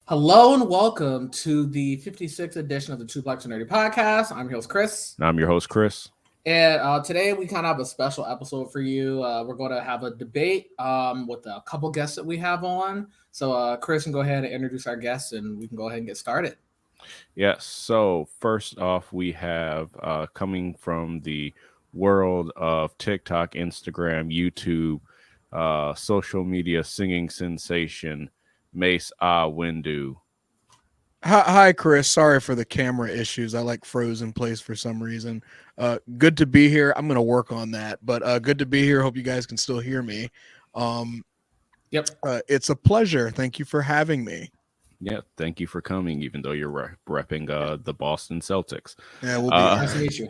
Hello and welcome to the 56th edition of the Two Blacks and Nerdy podcast. I'm your host, Chris. And I'm your host, Chris. And today we kind of have a special episode for you. We're going to have a debate with a couple guests that we have on. So, Chris can go ahead and introduce our guests and we can go ahead and get started. Yes. So, first off, we have coming from the world of TikTok, Instagram, YouTube, social media singing sensation, Mace Windu. Hi, Chris. Sorry for the camera issues. I froze in place for some reason. Good to be here. I'm going to work on that, but good to be here. Hope you guys can still hear me. It's a pleasure. Thank you for having me. Yeah, thank you for coming, even though you're repping the Boston Celtics. Yeah, we'll be nice to meet you.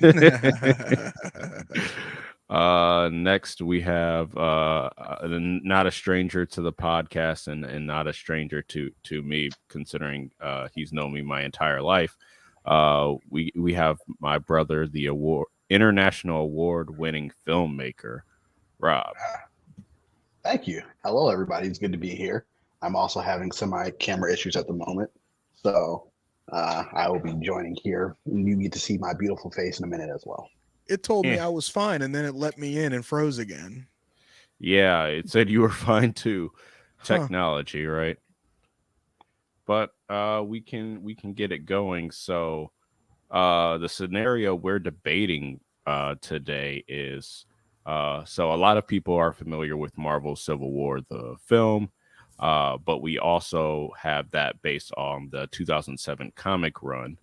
Next, we have not a stranger to the podcast and not a stranger to me, considering he's known me my entire life. We have my brother, the international award-winning filmmaker, Rob. Thank you. Hello, everybody. It's good to be here. I'm also having some camera issues at the moment, so I will be joining here. You get to see my beautiful face in a minute as well. It told me I was fine, and then it let me in and froze again. Yeah, it said you were fine too. Technology, right? But we can get it going. So the scenario we're debating today is so a lot of people are familiar with Marvel's Civil War, the film, but we also have that based on the 2007 comic run.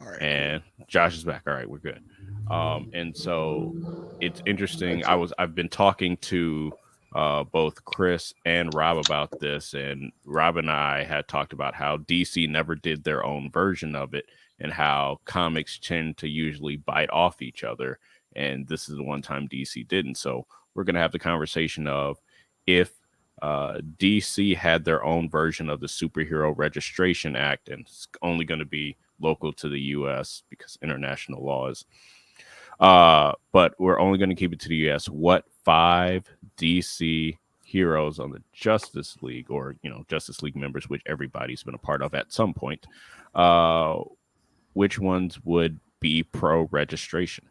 All right. And Josh is back. All right, we're good. And so it's interesting. I've been talking to both Chris and Rob about this, and Rob and I had talked about how DC never did their own version of it, and how comics tend to usually bite off each other. And this is the one time DC didn't. So we're going to have the conversation of if DC had their own version of the Superhero Registration Act, and it's only going to be local to the U.S. because international laws. But we're only going to keep it to the U.S. What 5 DC heroes on the Justice League, or Justice League members, which everybody's been a part of at some point, which ones would be pro-registration?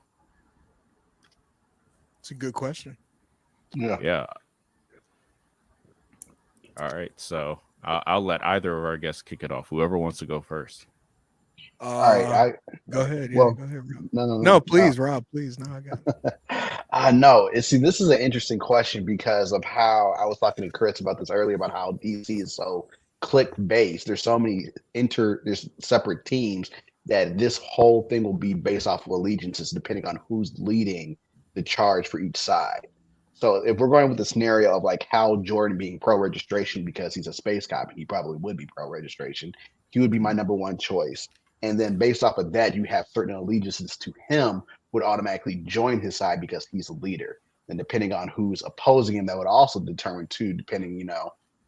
It's a good question. Yeah. All right, so I'll let either of our guests kick it off. Whoever wants to go first. All right, go ahead. Yeah, well, go ahead, Rob. No, please, Rob, please. No, I got it. No. See, this is an interesting question because of how I was talking to Chris about this earlier about how DC is so click-based. There's so many there's separate teams that this whole thing will be based off of allegiances depending on who's leading the charge for each side. So if we're going with the scenario of Hal Jordan being pro-registration because he's a space cop, he probably would be pro-registration. He would be my number one choice. And then based off of that, you have certain allegiances to him would automatically join his side because he's a leader. And depending on who's opposing him, that would also determine too, depending,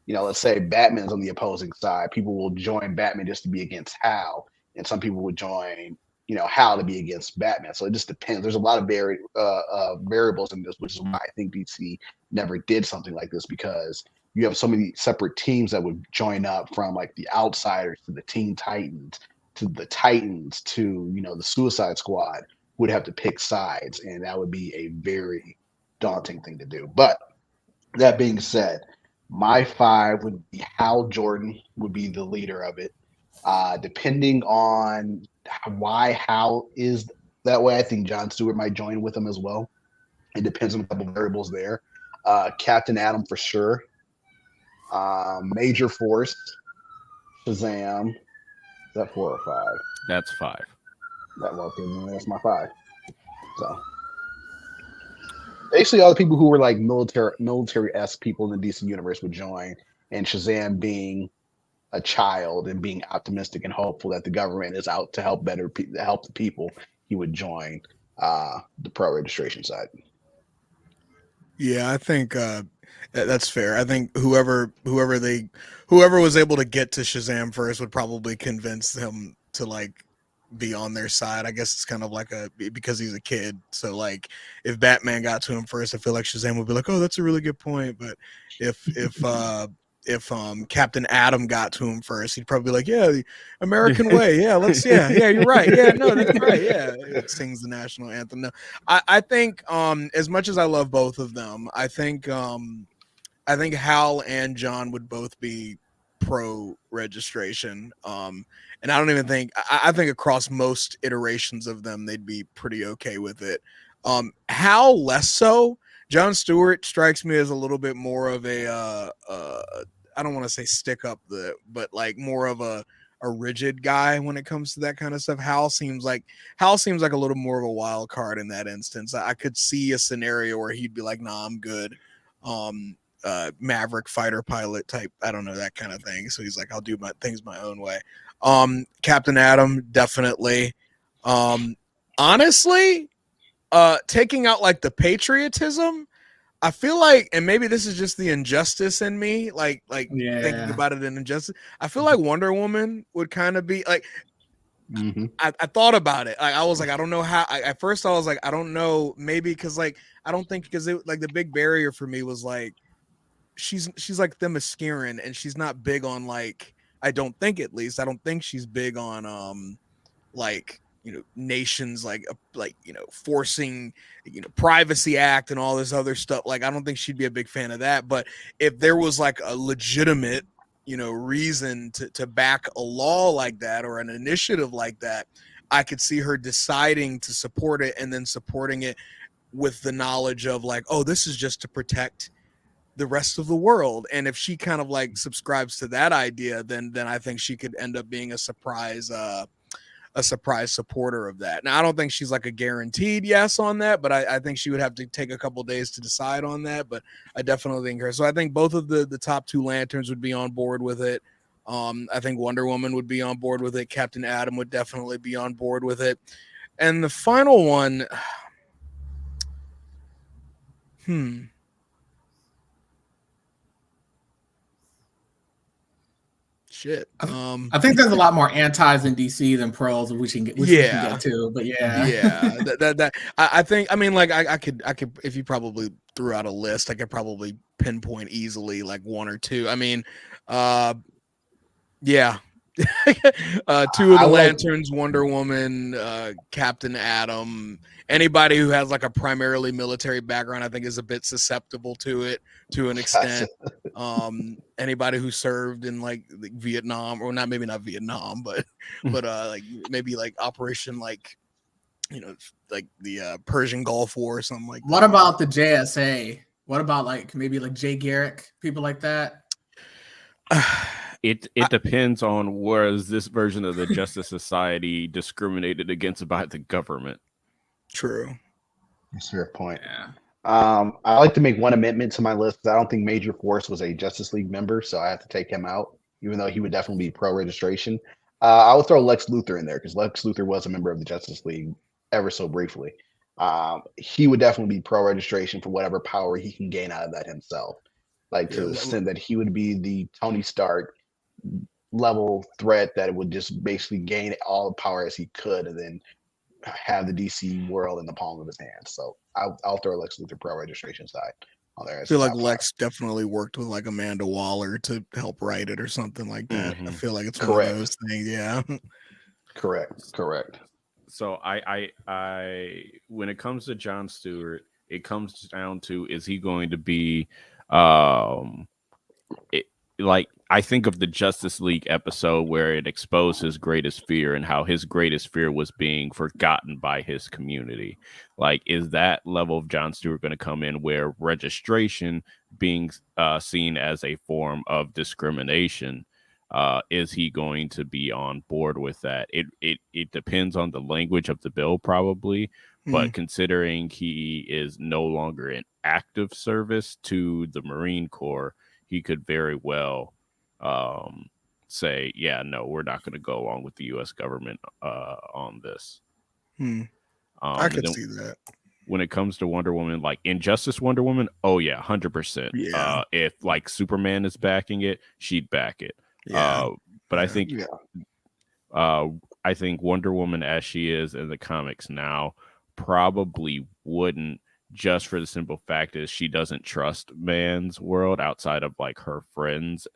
let's say Batman's on the opposing side, people will join Batman just to be against Hal. And some people would join, Hal to be against Batman. So it just depends. There's a lot of variables in this, which is why I think DC never did something like this, because you have so many separate teams that would join up, from the Outsiders to the Teen Titans to the Titans to the Suicide Squad, would have to pick sides, and that would be a very daunting thing to do. But that being said, my 5 would be Hal Jordan would be the leader of it. Depending on why Hal is that way, I think John Stewart might join with him as well. It depends on a couple variables there. Captain Atom for sure. Major Force, Shazam. Is that 4 or 5? That's 5. That's my 5. So basically, all the people who were military-esque people in the DC universe would join, and Shazam being a child and being optimistic and hopeful that the government is out to help help the people, he would join the pro-registration side. Yeah, I think that's fair. I think whoever was able to get to Shazam first would probably convince him to be on their side. I guess it's kind of because he's a kid. So if Batman got to him first, I feel like Shazam would be like, "Oh, that's a really good point." But if Captain Atom got to him first, he'd probably be like, "Yeah, the American way. Yeah, yeah, you're right. Yeah, no, that's right. Yeah," it sings the national anthem. No, I think as much as I love both of them, I think Hal and John would both be pro registration. And I don't even think I think across most iterations of them, they'd be pretty okay with it. Hal less so. Jon Stewart strikes me as a little bit more of a I don't want to say stick up but like more of a rigid guy when it comes to that kind of stuff. Hal seems like a little more of a wild card in that instance. I could see a scenario where he'd be like, "Nah, I'm good." Maverick fighter pilot type, I don't know, that kind of thing. So he's like, "I'll do my things my own way." Captain Atom, definitely. Honestly, taking out like the patriotism, I feel like, and maybe this is just the injustice in me, like thinking about it in injustice, I feel like Wonder Woman would kind of be like, I thought about it. Like, I was like, I don't know how. At first, I was like, I don't know, maybe because like I don't think because it like the big barrier for me was like she's like Themysciran, and she's not big on like, I don't think, at least I don't think she's big on like, you know, nations like you know, forcing, you know, Privacy Act and all this other stuff. Like, I don't think she'd be a big fan of that. But if there was like a legitimate, you know, reason to back a law like that or an initiative like that, I could see her deciding to support it and then supporting it with the knowledge of like, oh, this is just to protect the rest of the world. And if she kind of like subscribes to that idea, then I think she could end up being a surprise supporter of that. Now, I don't think she's like a guaranteed yes on that, but I think she would have to take a couple days to decide on that. But I definitely think her. So I think both of the top two Lanterns would be on board with it. I think Wonder Woman would be on board with it. Captain Atom would definitely be on board with it. And the final one, shit. I think there's a lot more antis in DC than pros, which we can get to. But that I think, I mean, like I could if you probably threw out a list, I could probably pinpoint easily like one or two. I mean, yeah. Two of the Lanterns, Wonder Woman, Captain Atom. Anybody who has like a primarily military background, I think, is a bit susceptible to it to an extent. Anybody who served in like Vietnam, or maybe not Vietnam, but like maybe like Operation, like, you know, like the Persian Gulf War or something like that. What about the JSA? What about like maybe like Jay Garrick, people like that? It depends on, was this version of the Justice Society discriminated against by the government? True. That's a fair point. Yeah. I like to make one amendment to my list. I don't think Major Force was a Justice League member, so I have to take him out, even though he would definitely be pro-registration. I would throw Lex Luthor in there because Lex Luthor was a member of the Justice League ever so briefly. He would definitely be pro-registration for whatever power he can gain out of that himself. Like, to the extent that he would be the Tony Stark level threat that would just basically gain all the power as he could and then have the DC world in the palm of his hand. So I'll throw Lex Luthor pro registration side on there. I feel like Lex definitely worked with like Amanda Waller to help write it or something like that. I feel like it's one of those things. Yeah. Correct. So I when it comes to Jon Stewart, it comes down to, is he going to be like, I think of the Justice League episode where it exposed his greatest fear and how his greatest fear was being forgotten by his community. Like, is that level of Jon Stewart going to come in where registration being seen as a form of discrimination? Is he going to be on board with that? It depends on the language of the bill, probably. But considering he is no longer in active service to the Marine Corps, he could very well say, yeah, no, we're not going to go along with the U.S. government on this. I could see that. When it comes to Wonder Woman, like Injustice Wonder Woman, oh yeah, 100%. Yeah. If like Superman is backing it, she'd back it. Yeah. But I think I think Wonder Woman as she is in the comics now probably wouldn't, just for the simple fact is she doesn't trust man's world outside of like her friends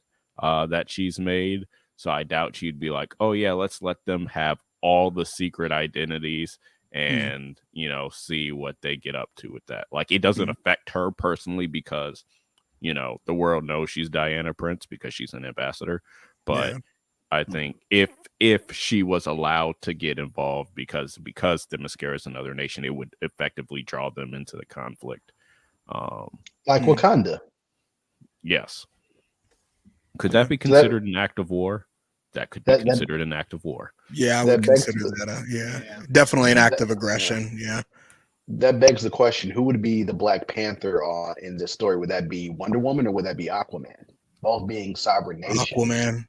that she's made. So I doubt she'd be like, oh yeah, let's let them have all the secret identities and see what they get up to with that. Like it doesn't affect her personally because the world knows she's Diana Prince because she's an ambassador. But I think if she was allowed to get involved because Themyscira is another nation, it would effectively draw them into the conflict. Like Wakanda. Yes. Could that be considered an act of war? That could be considered an act of war. Yeah, I would consider that. Definitely an act of aggression. Yeah. That begs the question: who would be the Black Panther in this story? Would that be Wonder Woman or would that be Aquaman? Both being sovereign nations. Aquaman.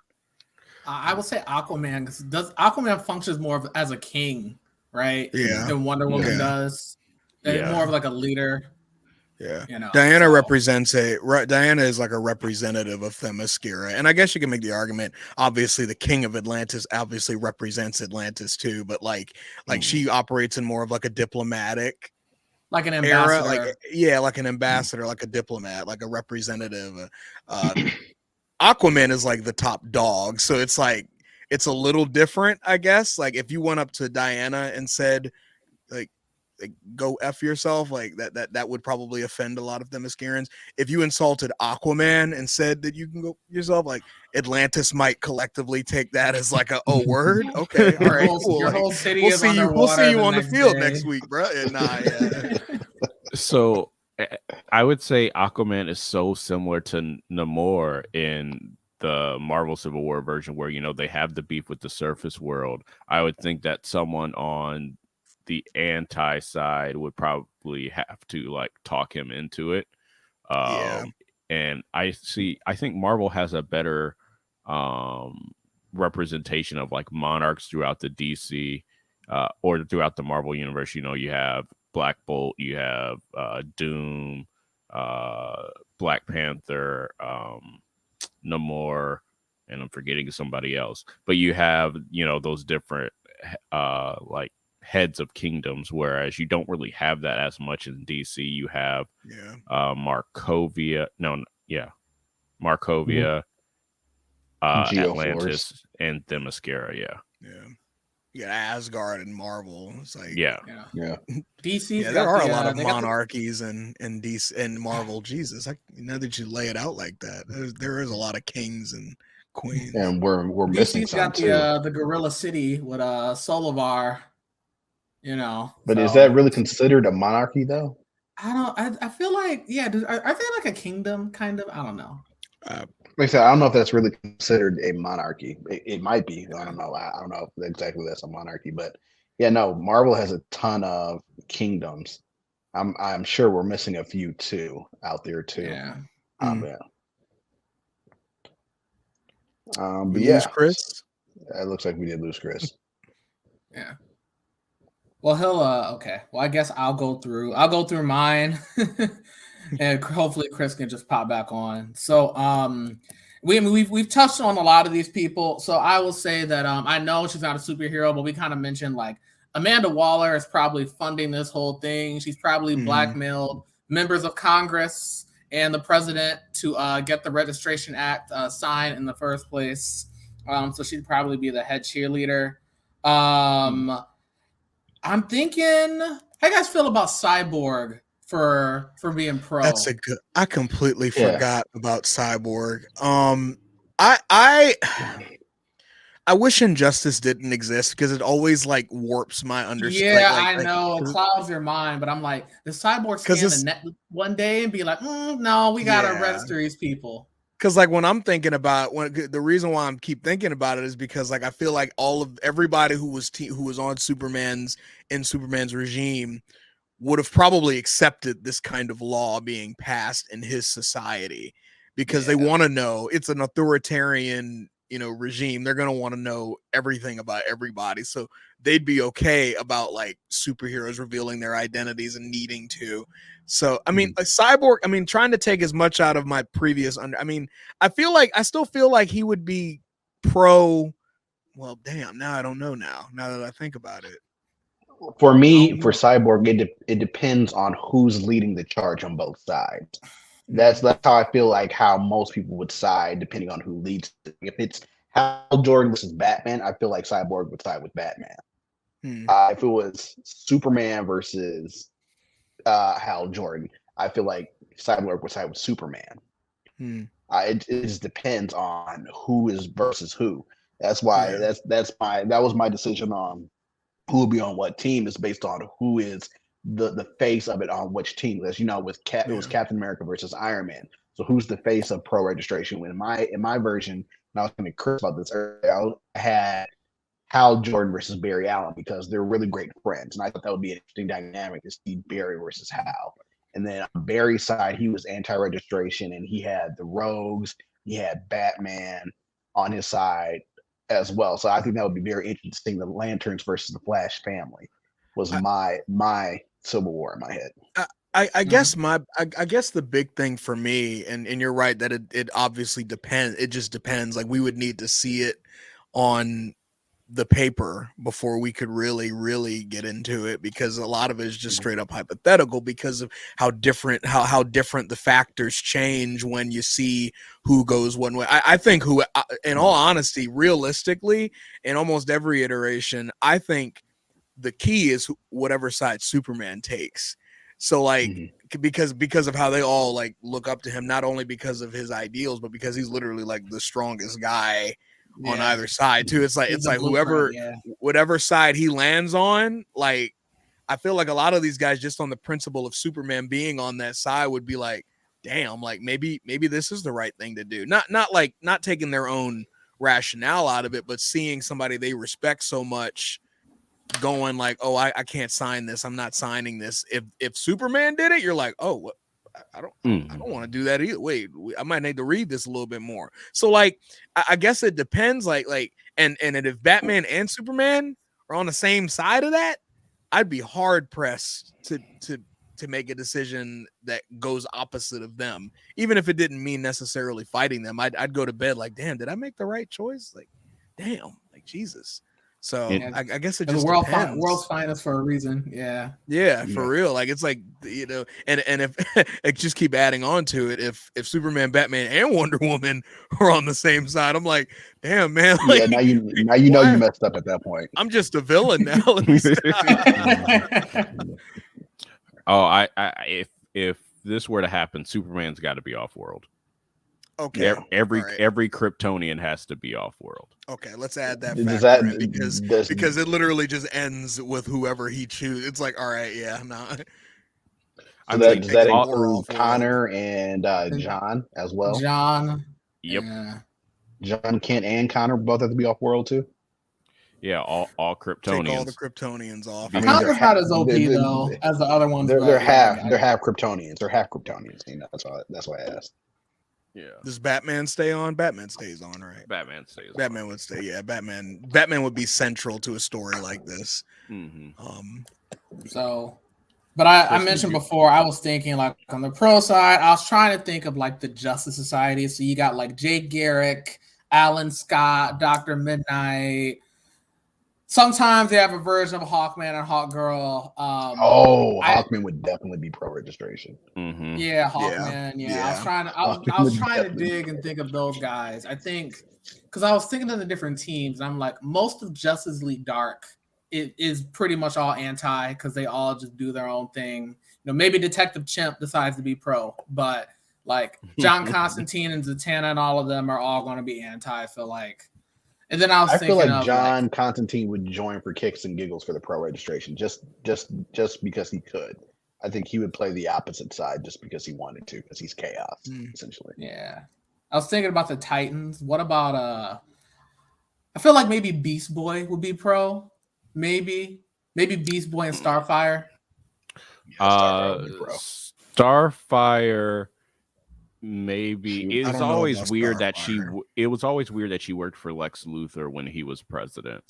I would say Aquaman because Aquaman functions more as a king, right? Yeah. Than Wonder Woman does. Yeah. More of like a leader. Yeah, Diana Diana is like a representative of Themyscira, and I guess you can make the argument. Obviously, the King of Atlantis obviously represents Atlantis too, but like she operates in more of like a diplomatic, like an ambassador, like an ambassador, like a diplomat, like a representative. Aquaman is like the top dog, so it's like it's a little different, I guess. Like if you went up to Diana and said, like go F yourself, like that would probably offend a lot of Themyscirans. If you insulted Aquaman and said that you can go yourself, like Atlantis might collectively take that as like a word. Okay, all right, cool. Your whole city we'll is see you. We'll see you on the field next week, bro. So I would say Aquaman is so similar to Namor in the Marvel Civil War version, where they have the beef with the surface world. I would think that someone on the anti side would probably have to like talk him into it. And I think Marvel has a better representation of like monarchs throughout the DC or throughout the Marvel universe. You have Black Bolt, you have Doom, Black Panther, Namor, and I'm forgetting somebody else. But you have those different like heads of kingdoms, whereas you don't really have that as much in DC. You have Markovia, Atlantis, and Themyscira. You got Asgard and Marvel. It's like DC. There are a lot of monarchies in DC and Marvel. Jesus, now that you lay it out like that, there is a lot of kings and queens, and we're missing DC's got the Gorilla City with Solivar. But is that really considered a monarchy though? I feel like are they like a kingdom kind of? I don't know. Like I said, I don't know if that's really considered a monarchy. It might be. I don't know. I don't know if exactly that's a monarchy, but Marvel has a ton of kingdoms. I'm sure we're missing a few too out there too. But lose Kris. It looks like we did lose Kris. Yeah. Well, he'll okay. Well, I guess I'll go through mine, and hopefully Kris can just pop back on. So, we've touched on a lot of these people. So I will say that I know she's not a superhero, but we kind of mentioned like Amanda Waller is probably funding this whole thing. She's probably blackmailed members of Congress and the president to get the Registration Act signed in the first place. So she'd probably be the head cheerleader. I'm thinking, how you guys feel about Cyborg for being pro? That's a good. I completely forgot about Cyborg. I wish Injustice didn't exist because it always like warps my understanding. Yeah, I know it clouds your mind, but I'm like, the Cyborg scan the net one day and be like, no, we gotta register these people. Because like when I'm thinking about the reason why I keep thinking about it is because like I feel like everybody who was on Superman's regime would have probably accepted this kind of law being passed in his society because they want to know. It's an authoritarian regime. They're going to want to know everything about everybody, so they'd be okay about like superheroes revealing their identities and needing to. So I mean, a Cyborg, I mean, trying to take as much out of my previous I still feel like he would be pro. Well, damn, now I don't know now that I think about it. For me, for Cyborg, it depends on who's leading the charge on both sides. That's how I feel like how most people would side, depending on who leads. If it's Hal Jordan versus Batman, I feel like Cyborg would side with Batman. If it was Superman versus Hal Jordan, I feel like Cyborg would side with Superman. It just depends on who is versus who. That's why that was my decision on who will be on what team is based on who is the face of it on which team. As you know, it was Captain America versus Iron Man. So who's the face of pro registration? When in my version, and I was going to Kris about this earlier, I had Hal Jordan versus Barry Allen because they're really great friends, and I thought that would be an interesting dynamic to see Barry versus Hal. And then on Barry's side, he was anti-registration, and he had the Rogues, he had Batman on his side as well. So I think that would be very interesting. The Lanterns versus the Flash family was my Civil War in my head. I guess I guess the big thing for me, and you're right that it obviously depends. It just depends. Like we would need to see it on the paper before we could really get into it, because a lot of it is just straight up hypothetical because of how different the factors change when you see who goes one way. I think in all honesty, realistically, in almost every iteration, I think the key is whatever side Superman takes. So like because of how they all like look up to him, not only because of his ideals, but because he's literally like the strongest guy on either side too. It's like whatever side he lands on, like I feel like a lot of these guys just on the principle of Superman being on that side would be like, damn, like maybe this is the right thing to do. Not taking their own rationale out of it, but seeing somebody they respect so much going like, oh, I can't sign this. I'm not signing this. If Superman did it, you're like, oh, what? I don't want to do that either. Wait, I might need to read this a little bit more. So like, I guess it depends. Like, and if Batman and Superman are on the same side of that, I'd be hard pressed to make a decision that goes opposite of them, even if it didn't mean necessarily fighting them. I'd go to bed like, damn, did I make the right choice? Like, damn, like Jesus. So I guess it just depends. World's finest for a reason. Yeah, for real. Like it's like, you know, and if it just keep adding on to it, if Superman, Batman, and Wonder Woman are on the same side, I'm like, damn man. Like, now you know you messed up at that point. I'm just a villain now. Let me Oh, if this were to happen, Superman's got to be off world. Okay. Every Kryptonian has to be off world. Okay, let's add that factor in because it literally just ends with whoever he chooses. It's like, all right, yeah, no. Does that include Connor and John as well? John. Yep. John, Kent, and Connor both have to be off world too. Yeah, all Kryptonians. Take all the Kryptonians off. Connor's not as OP though as the other ones. They're half Kryptonians. They're half Kryptonians. You know, that's why I asked. Yeah. Does Batman stay on? Batman stays on, right? Batman stays. Batman would stay. Yeah, Batman would be central to a story like this. So, but I mentioned before, I was thinking like on the pro side, I was trying to think of like the Justice Society. So you got like Jake Garrick, Alan Scott, Dr. Midnight. Sometimes they have a version of Hawkman and Hawkgirl. Hawkman would definitely be pro registration. Yeah, Hawkman. Yeah. I was trying to dig and think of those guys. I think because I was thinking of the different teams, and I'm like, most of Justice League Dark is pretty much all anti because they all just do their own thing. You know, maybe Detective Chimp decides to be pro, but like John Constantine and Zatanna and all of them are all going to be anti. I feel like. And then I feel like John Constantine would join for kicks and giggles for the pro registration, just because he could. I think he would play the opposite side just because he wanted to, because he's chaos, essentially. Yeah. I was thinking about the Titans. What about I feel like maybe Beast Boy would be pro. Maybe Beast Boy and Starfire. Starfire. Maybe it was always weird that she worked for Lex Luthor when he was president.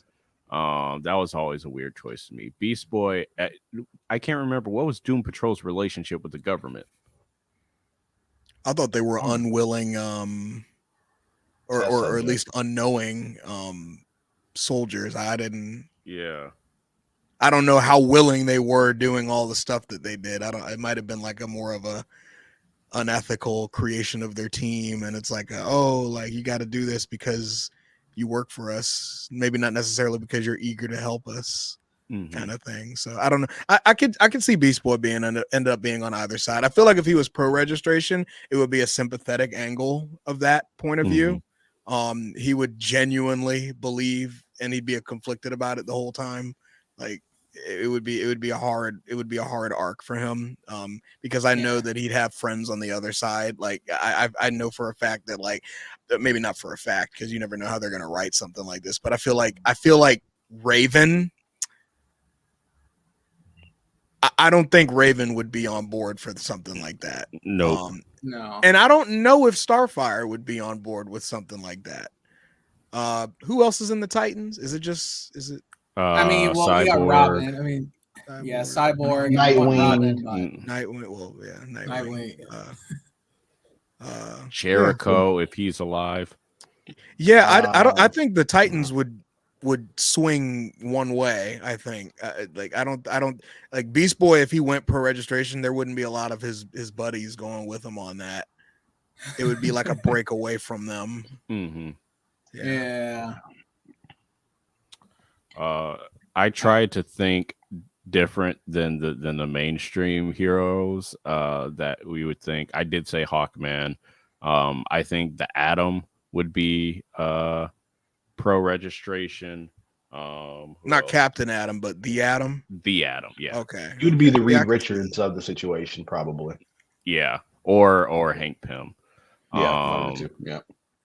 That was always a weird choice to me. Beast Boy, I can't remember what was Doom Patrol's relationship with the government. I thought they were unwilling, or at least unknowing soldiers. I I don't know how willing they were doing all the stuff that they did. It might have been like a more of a unethical creation of their team, and it's like, like you got to do this because you work for us, maybe not necessarily because you're eager to help us, kind of thing. So I don't know. I could see Beast Boy end up being on either side. I feel like if he was pro registration, it would be a sympathetic angle of that point of view. He would genuinely believe, and he'd be conflicted about it the whole time. Like it would be a hard arc for him. Because I know that he'd have friends on the other side. Like I know for a fact that, like, maybe not for a fact, because you never know how they're gonna write something like this. But I feel like Raven. I don't think Raven would be on board for something like that. No. And I don't know if Starfire would be on board with something like that. Who else is in the Titans? Is it? I mean, well, we got Robin. I mean, Cyborg, Nightwing, Nightwing. Well, yeah, Nightwing. Jericho, if he's alive. Yeah, I think the Titans would swing one way. I think I don't like Beast Boy. If he went pro registration, there wouldn't be a lot of his buddies going with him on that. It would be like a break away from them. Yeah. I tried to think different than the mainstream heroes that we would think. I did say Hawkman. I think the Atom would be pro registration. Not Captain Atom, but the Atom. The Atom, yeah. Okay. You'd be the Reed Richards of the situation, probably. Yeah, or Hank Pym. Yeah, yeah.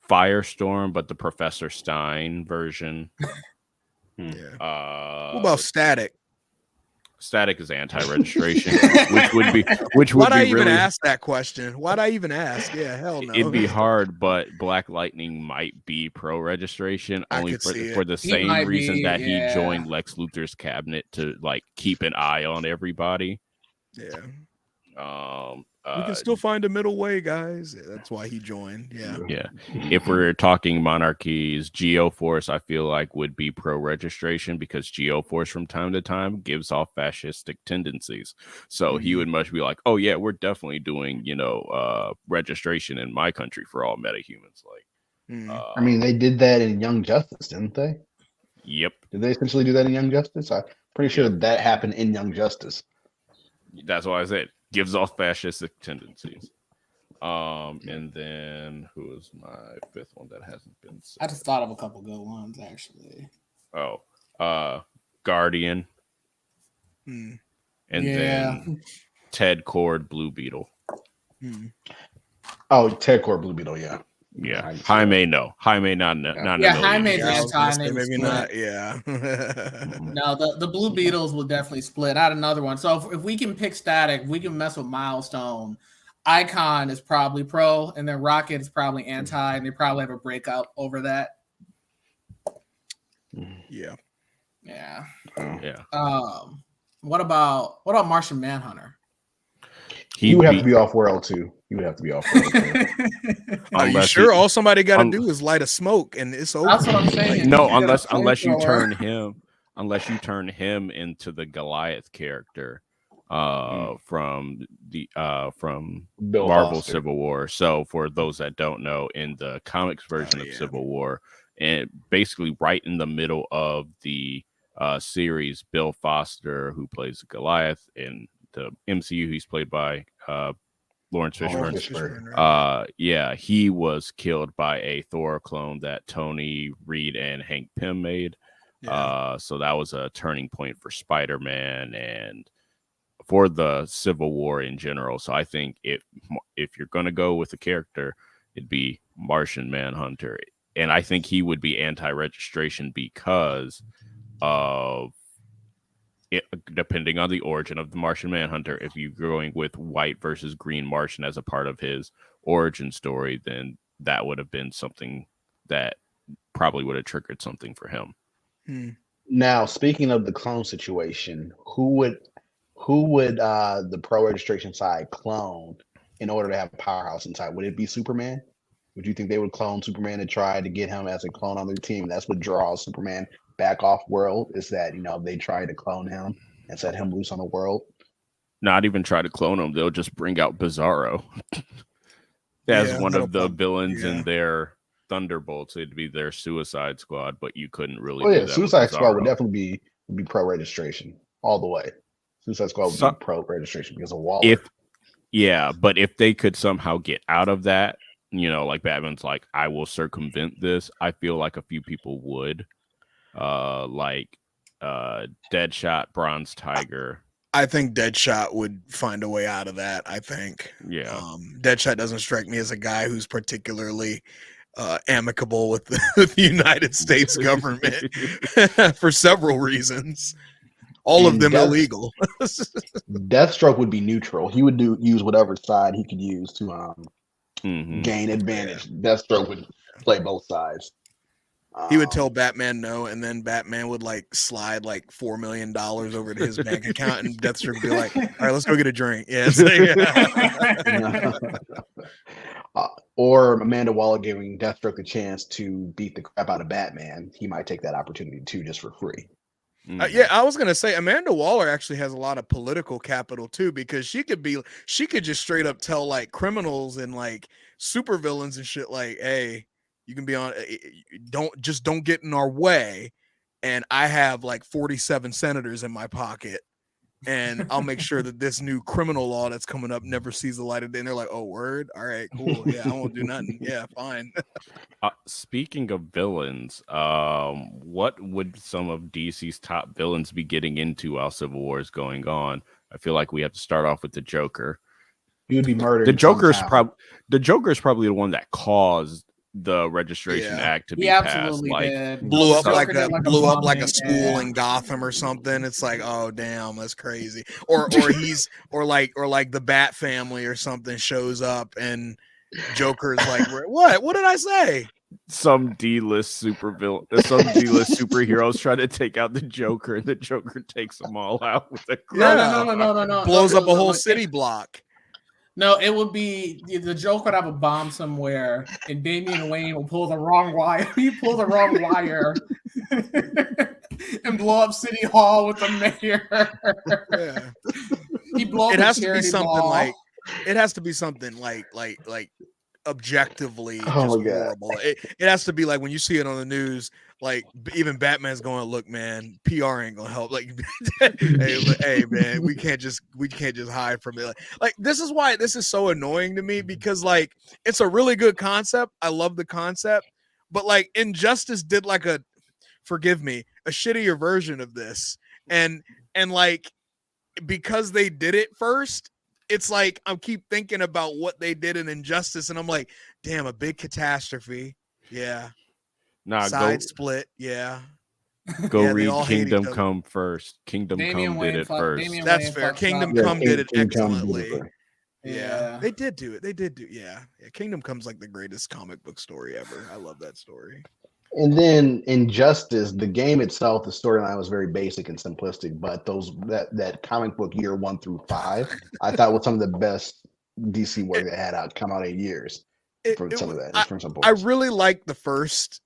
Firestorm, but the Professor Stein version. Yeah. What about Static? Static is anti-registration, which would Why'd I even really ask that question? Why'd I even ask? Yeah, hell no. It'd be hard, but Black Lightning might be pro-registration only for the same reason that he joined Lex Luthor's cabinet to, like, keep an eye on everybody. Yeah. We can still find a middle way, guys. That's why he joined. Yeah. If we're talking monarchies, Geoforce, I feel like would be pro-registration because Geoforce from time to time gives off fascistic tendencies. So he would much be like, "Oh yeah, we're definitely doing, registration in my country for all metahumans." Like, I mean, they did that in Young Justice, didn't they? Yep. Did they essentially do that in Young Justice? I'm pretty sure that happened in Young Justice. That's why I said gives off fascistic tendencies. And then who is my fifth one that hasn't been said? I just thought of a couple good ones actually. Guardian. And then Ted Cord, Blue Beetle. Oh, Ted Cord, Blue Beetle, yeah. Yeah, Jaime, no. Jaime, not. Yeah, Jaime's anti. Maybe not. Yeah. No, the Blue Beetles will definitely split. I had another one. So if we can pick Static, we can mess with Milestone. Icon is probably pro, and then Rocket is probably anti, and they probably have a breakout over that. Yeah. What about Martian Manhunter? He would have to be off World too. He would have to be off World too. Are you sure? All somebody got to do is light a smoke, and it's over. That's what I'm saying. No, unless you turn him into the Goliath character from Bill Marvel Foster. Civil War. So for those that don't know, in the comics version of Civil War, and basically right in the middle of the series, Bill Foster, who plays Goliath in the MCU, he's played by Lawrence Fishburne. He was killed by a Thor clone that Tony Reed and Hank Pym made. So that was a turning point for Spider-Man and for the Civil War in general. So I think if you're going to go with a character, it'd be Martian Manhunter. And I think he would be anti-registration because of it, depending on the origin of the Martian Manhunter. If you're going with white versus green Martian as a part of his origin story, then that would have been something that probably would have triggered something for him. Now, speaking of the clone situation, who would the pro registration side clone in order to have a powerhouse inside? Would it be Superman? Would you think they would clone Superman to try to get him as a clone on their team? That's what draws Superman back off world is that they try to clone him and set him loose on the world. Not even try to clone him. They'll just bring out Bizarro as Yeah, one that'll of the probably- villains yeah. in their Thunderbolts. It'd be their Suicide Squad, but you couldn't really Oh do yeah, that Suicide with Squad would Bizarro. definitely be pro registration all the way. Suicide Squad would So- be pro registration because of Waller. But if they could somehow get out of that, like Batman's like, I will circumvent this. I feel like a few people would, like Deadshot, Bronze Tiger. I think Deadshot would find a way out of that. I think. Yeah. Deadshot doesn't strike me as a guy who's particularly amicable with the United States government for several reasons. All of And them Death- illegal. Deathstroke would be neutral. He would use whatever side he could use to Mhm. gain advantage. Deathstroke would play both sides. He would tell Batman no, and then Batman would like slide like $4 million over to his bank account, and Deathstroke would be like, "All right, let's go get a drink." Yeah, it's like, or Amanda Waller giving Deathstroke a chance to beat the crap out of Batman. He might take that opportunity too, just for free. yeah, I was gonna say Amanda Waller actually has a lot of political capital too, because she could just straight up tell like criminals and like supervillains and shit like, "Hey, you can be on, don't get in our way," and I have like 47 senators in my pocket, and I'll make sure that this new criminal law that's coming up never sees the light of day. And they're like, "Oh, word, all right, cool, yeah, I won't do nothing, yeah, fine." Speaking of villains, what would some of DC's top villains be getting into while Civil War is going on? I feel like we have to start off with the Joker. He would be murdered. The Joker is probably the one that caused the Registration Yeah. Act to He be passed. absolutely Like, did. blew up Joker like did a bombing, school yeah. in Gotham or something. It's like, oh damn, that's crazy. Or he's or like the Bat family or something shows up and Joker's like, what did I say? some D-list superheroes try to take out the Joker, and the Joker takes them all out with a No. Blows No, up a whole look, city block. No, it would be the Joker would have a bomb somewhere, and Damian Wayne will pull the wrong wire. He pull the wrong wire and blow up City Hall with the mayor. Yeah. He blow up It the has to be charity something ball. like objectively Oh just my God. horrible. It has to be like when you see it on the news, like even Batman's going, "Look, man, PR ain't gonna help." Like, hey, man, we can't just hide from it. Like this is why this is so annoying to me, because like it's a really good concept. I love the concept, but like Injustice did like a shittier version of this, and like because they did it first, it's like I keep thinking about what they did in Injustice, and I'm like, damn, a big catastrophe. Yeah. Nah, Side split. Yeah. go Yeah, they read all hate each Kingdom other. Come first. Kingdom Damian Come Wayne did it fuck- first. Damian That's Wayne fair. fucked Kingdom up. Come did it Kingdom Come did excellently. it first. Yeah. They did do it. They did do. Yeah. Kingdom Come's like the greatest comic book story ever. I love that story. And then Injustice, the game itself, the storyline was very basic and simplistic, but that comic book year 1 through 5, I thought was some of the best DC work that had come out in years. From some I really like the first.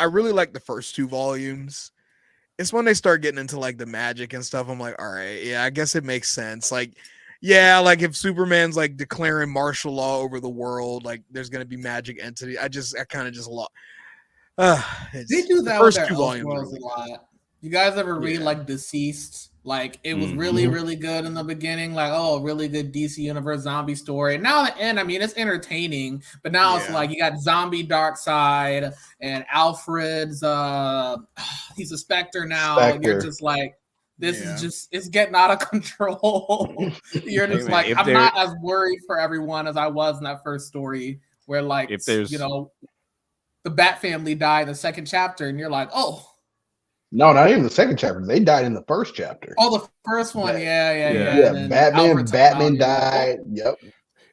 I really like the first 2 volumes. It's when they start getting into like the magic and stuff. I'm like, all right, yeah, I guess it makes sense. Like, yeah, like if Superman's like declaring martial law over the world, like there's gonna be magic entity. I kind of just love. They do that with their Elseworlds a lot. You guys ever read like Deceased? Like it was really, really good in the beginning. Like, oh, really good DC Universe zombie story. And now the end, I mean, it's entertaining, but now it's like you got Zombie Darkseid and Alfred's he's a Spectre now. And you're just like, this is just it's getting out of control. You're just like, I'm not as worried for everyone as I was in that first story where like the Bat family died in the second chapter, and you're like, oh. No, not even the second chapter. They died in the first chapter. Oh, the first one, yeah. Batman died. Yep.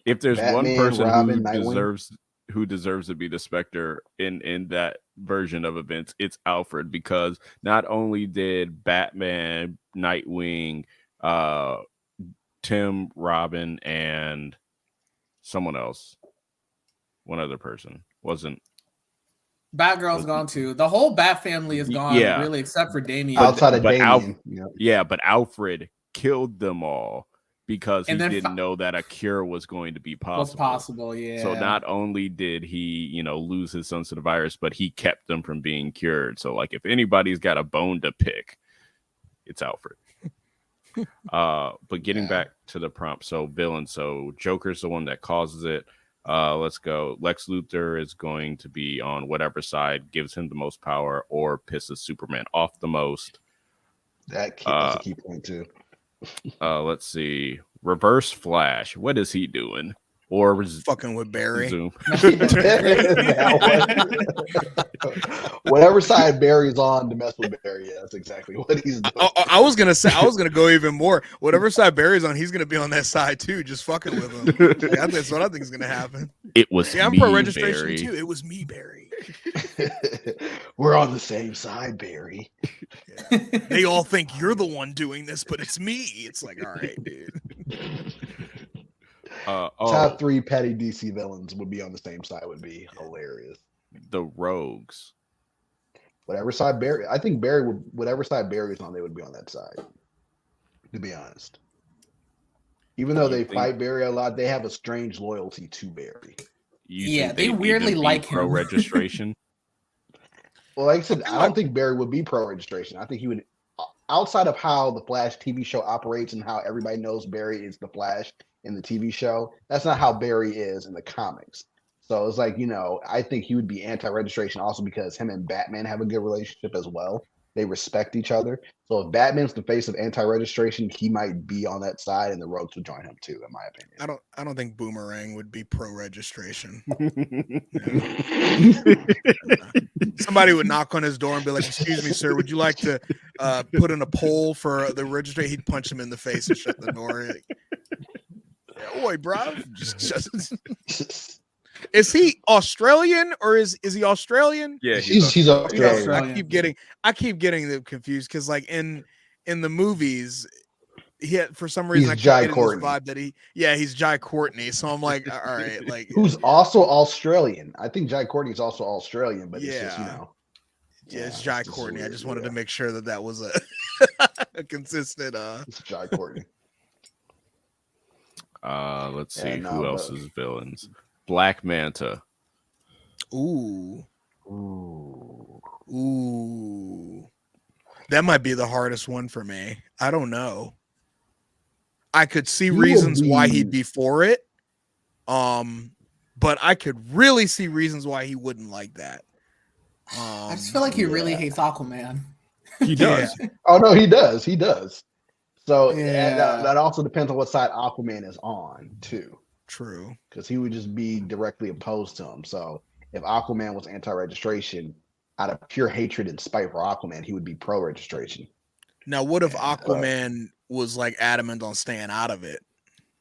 If there's Batman, one person Robin, who deserves to be the Spectre in that version of events, it's Alfred, because not only did Batman, Nightwing, Tim, Robin, and someone else, one other person wasn't. Batgirl's gone too. The whole Bat family is gone, Yeah. really, except for Damian. Outside of but Damien. but Alfred killed them all because he And then didn't know that a cure was going to be possible. Yeah. So not only did he, lose his sons to the virus, but he kept them from being cured. So like if anybody's got a bone to pick, it's Alfred. But getting back to the prompt, so villain, so Joker's the one that causes it. Let's go. Lex Luthor is going to be on whatever side gives him the most power or pisses Superman off the most. That's a key point too. Let's see. Reverse Flash. What is he doing? Or fucking with Barry. Zoom. Whatever side Barry's on to mess with Barry, that's exactly what he's doing. I was gonna go even more. Whatever side Barry's on, he's gonna be on that side too, just fucking with him. Yeah, that's what I think is gonna happen. It was I'm me, pro registration Barry. too. It was me, Barry. We're on the same side, Barry. Yeah. They all think you're the one doing this, but it's me. It's like, all right, dude. Top 3 petty DC villains would be on the same side would be hilarious. The Rogues. Whatever side Barry, I think Barry would, whatever side Barry's on, they would be on that side. To be honest, even though they fight Barry a lot, they have a strange loyalty to Barry. They weirdly like him. Pro registration. Well, like I said, I don't think Barry would be pro registration. I think he would, outside of how the Flash TV show operates and how everybody knows Barry is the Flash in the TV show. That's not how Barry is in the comics. So it's like, I think he would be anti-registration also because him and Batman have a good relationship as well. They respect each other. So if Batman's the face of anti-registration, he might be on that side and the Rogues would join him too, in my opinion. I don't think Boomerang would be pro-registration. Somebody would knock on his door and be like, "Excuse me, sir, would you like to put in a poll for the registration?" He'd punch him in the face and shut the door. Oi, bro. Is he Australian or is he Australian? Yeah, he's Australian. I keep getting them confused because like in the movies, he had, for some reason, he's Jai Courtney. Vibe that he's Jai Courtney. So I'm like, all right, like who's also Australian. I think Jai Courtney is also Australian, but it's just it's Jai Courtney. I just wanted to make sure that was a consistent. It's Jai Courtney. Let's see who else is villains. Black Manta. Ooh. That might be the hardest one for me. I don't know. I could see reasons why he'd be for it. But I could really see reasons why he wouldn't like that. I just feel like he really hates Aquaman. He does. Yeah. Oh no, he does. He does. So that also depends on what side Aquaman is on, too. True. Because he would just be directly opposed to him. So if Aquaman was anti-registration, out of pure hatred and spite for Aquaman, he would be pro-registration. Now, what if Aquaman was like adamant on staying out of it?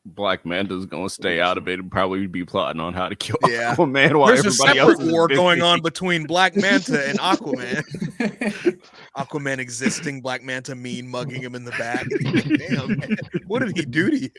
Black Manta's gonna stay out of it and probably be plotting on how to kill Aquaman while There's everybody a else separate is war busy. going on between Black Manta and Aquaman. Aquaman existing, Black Manta mean mugging him in the back. Damn, man, what did he do to you?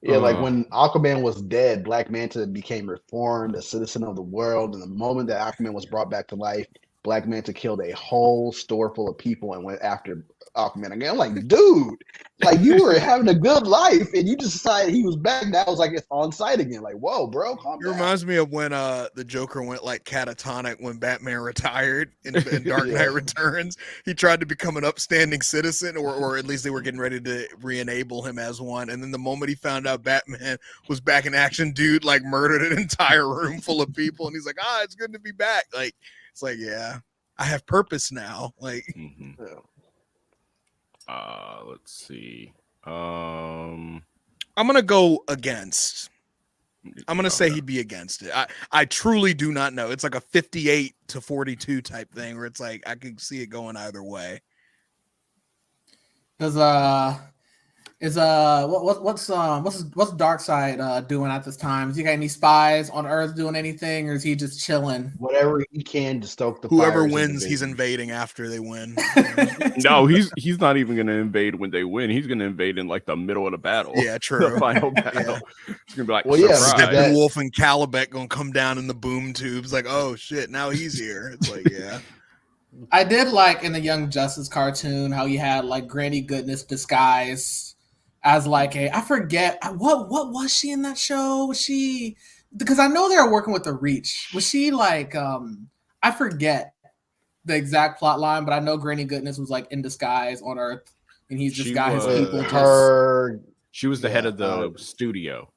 Yeah, like when Aquaman was dead, Black Manta became reformed, a citizen of the world. And the moment that Aquaman was brought back to life, Black Manta killed a whole store full of people and went after Aquaman again. I'm like, dude, like you were having a good life and you just decided he was back. Now it's like it's on site again. Like, whoa, bro, calm down. It reminds me of when the Joker went like catatonic when Batman retired in Dark Knight Returns. He tried to become an upstanding citizen, or at least they were getting ready to re-enable him as one. And then the moment he found out Batman was back in action, dude like murdered an entire room full of people. And he's like, it's good to be back. Like, it's like, yeah, I have purpose now. Like, let's see. I'm gonna go against. I'm gonna say he'd be against it. I truly do not know. It's like a 58-42 type thing where it's like I could see it going either way. Because Is what's Darkseid doing at this time? Has he got any spies on Earth doing anything, or is he just chilling? Whatever he can to stoke the Whoever fires of wins, he's division. invading after they win. No, he's not even going to invade when they win. He's going to invade in like the middle of the battle. Yeah, true. The final battle. Yeah. It's going to be like, Well, yeah, surprise. Steppenwolf and Calibec gonna come down in the boom tubes. Like, oh shit, now he's here. It's like, yeah. I did like in the Young Justice cartoon how he had like Granny Goodness disguised as like I forget what was she in that show? Was she, because I know they were working with the Reach. Was she like I forget the exact plot line, but I know Granny Goodness was like in disguise on Earth, and he's just got his people. She was the head of the studio.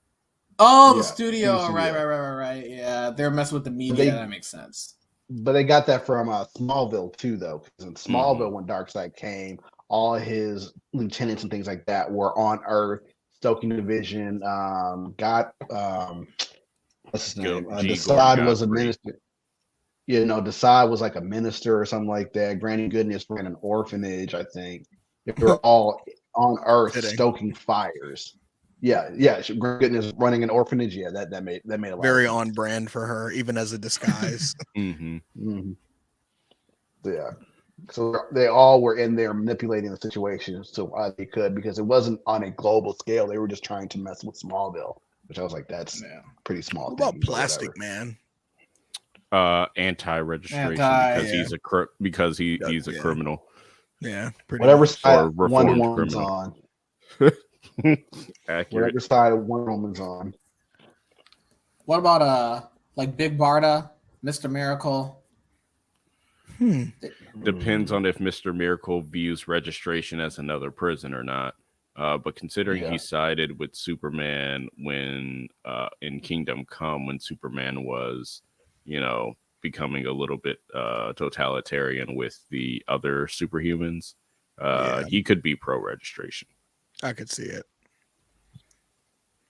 Oh, the studio. Right. Yeah, they're messing with the media. That makes sense. But they got that from Smallville too, though. Because in Smallville, when Darkseid came, all his lieutenants and things like that were on Earth, stoking division. What's his name? Desaad was a minister. You know, Desaad was like a minister or something like that. Granny Goodness ran an orphanage, I think. They were all on Earth stoking fires. Yeah. Granny Goodness running an orphanage. Yeah, that made a lot. Very on brand for her, even as a disguise. Yeah. So they all were in there manipulating the situation so they could, because it wasn't on a global scale. They were just trying to mess with Smallville, which I was like, that's pretty small. What about Plastic Man? Anti-registration because he's a criminal. Yeah, whatever side Wonder Woman's on. Whatever side Wonder Woman's on. What about like Big Barda, Mr. Miracle? Depends on if Mr. Miracle views registration as another prison or not. But considering he sided with Superman when in Kingdom Come, when Superman was, becoming a little bit totalitarian with the other superhumans, he could be pro-registration. I could see it.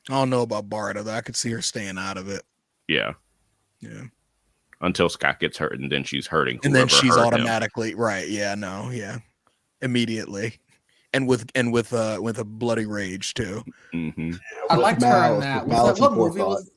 I don't know about Barda, though. I could see her staying out of it. Yeah. Until Scott gets hurt, and then she's hurting. And then she's automatically right. Yeah, no, yeah, immediately, and with a bloody rage too. I liked her in that. What movie was?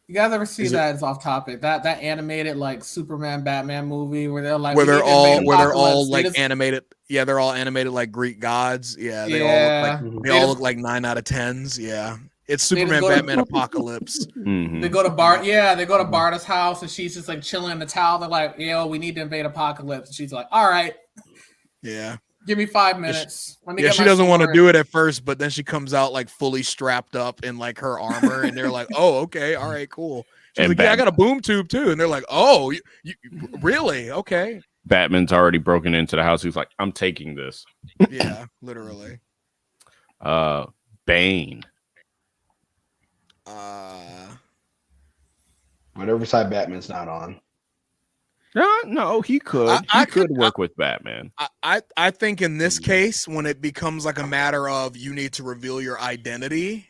You guys ever see that? It's off topic. That animated like Superman Batman movie where they're like they're all like animated. Yeah, they're all animated like Greek gods. Yeah, they all look like 9 out of 10s. Yeah. It's Superman, Batman, Apocalypse. They go to Barda's house, and she's just like chilling in the towel. They're like, "Yo, we need to invade Apocalypse." And she's like, "All right, yeah, give me 5 minutes." She doesn't want to do it at first, but then she comes out like fully strapped up in like her armor, and they're like, "Oh, okay, all right, cool." She's like, "Yeah, I got a boom tube too," and they're like, "Oh, you really? Okay." Batman's already broken into the house. He's like, "I'm taking this." Yeah, literally. Bane. Whatever side Batman's not on. No, he could. He could work with Batman. I think in this case, when it becomes like a matter of you need to reveal your identity,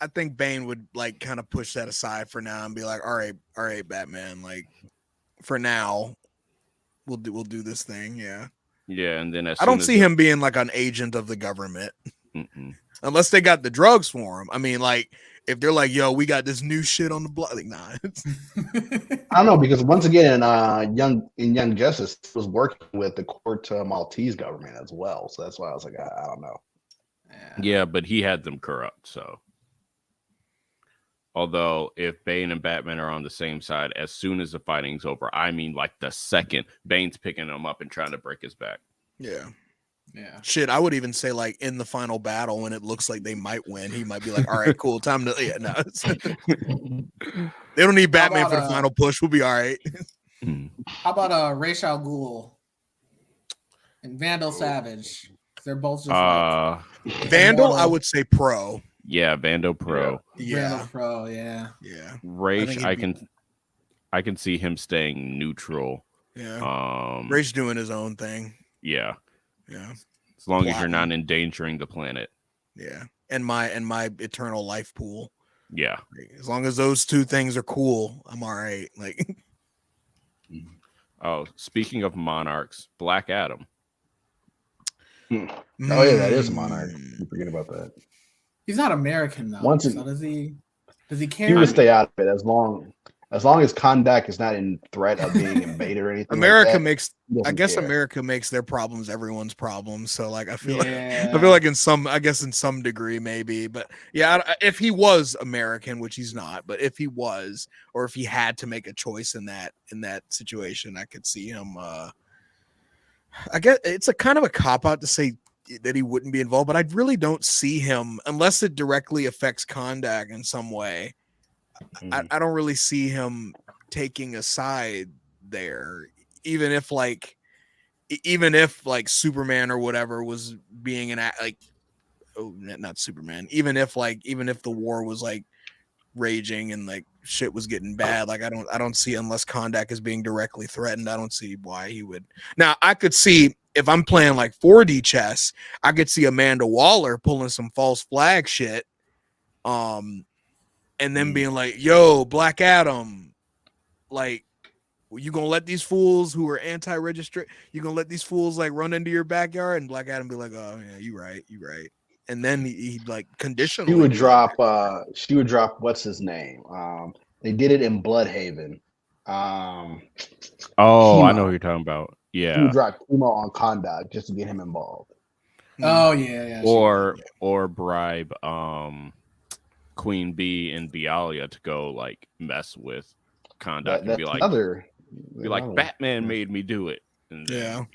I think Bane would like kind of push that aside for now and be like, all right, Batman, like for now, we'll do this thing. Yeah. Yeah, and then I don't see him being like an agent of the government. Unless they got the drugs for him. I mean, like, if they're like, "Yo, we got this new shit on the block," like, nah. I don't know, because once again, Young Justice was working with the Court Maltese government as well, so that's why I was like, I don't know. Yeah, but he had them corrupt. So, although if Bane and Batman are on the same side, as soon as the fighting's over, I mean, like the second Bane's picking him up and trying to break his back. Yeah. Shit, I would even say like in the final battle when it looks like they might win, he might be like, "All right, cool, time to." Yeah, no, they don't need Batman for the final push. We'll be all right. How about Ra's al Ghul and Vandal Savage? They're both just Vandal. I would say pro. Yeah, Vandal pro. Yeah, Vandal pro. Yeah. Ra's, I can see him staying neutral. Yeah. Ra's doing his own thing. Yeah. Yeah. As long as you're not endangering the planet. Yeah. And my eternal life pool. Yeah. As long as those two things are cool, I'm all right. Like Oh, speaking of monarchs, Black Adam. Oh yeah, that is Monarch. You forget about that. He's not American though. Once So does he he care? would stay out of it as long as Kondak is not in threat of being invaded or anything America like that. makes. He I doesn't guess care. America makes their problems everyone's problems. So like I feel Yeah. like in some degree maybe, but yeah, if he was American, which he's not, but if he was, or if he had to make a choice in that situation, I could see him. I guess it's a kind of a cop out to say that he wouldn't be involved, but I really don't see him unless it directly affects Kondak in some way. I don't really see him taking a side there, even if like Superman or whatever was being not Superman, even if the war was like raging and like shit was getting bad, like I don't see, unless Kondak is being directly threatened, I don't see why he would. Now I could see, if I'm playing like 4D chess, I could see Amanda Waller pulling some false flag shit, and then being like, yo, Black Adam, like, you gonna let these fools who are anti-register, you gonna let these fools like run into your backyard? And Black Adam be like, oh yeah, you right. And then he'd like conditionally She would be like, drop. She would drop. What's his name? They did it in Bloodhaven. Oh, I Chemo. know who you're talking about. She Yeah. would drop Chemo on Kondak just to get him involved. Oh yeah. Or bribe Queen Bee and Bialia to go like mess with Kondak and be like, Batman made me do it. And then,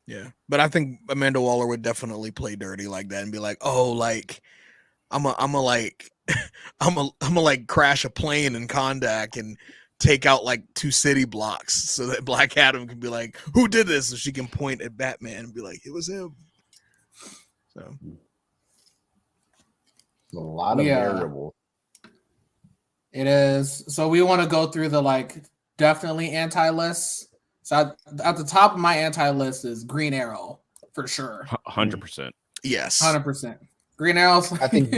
yeah. But I think Amanda Waller would definitely play dirty like that and be like, oh, like I'm a like I'm a like crash a plane in Kondak and take out like 2 city blocks so that Black Adam can be like, who did this? So she can point at Batman and be like, it was him. So a lot of variables. It is. So we want to go through the like definitely anti lists. So at the top of my anti list is Green Arrow for sure. 100%. Yes. 100%. Green Arrow's I think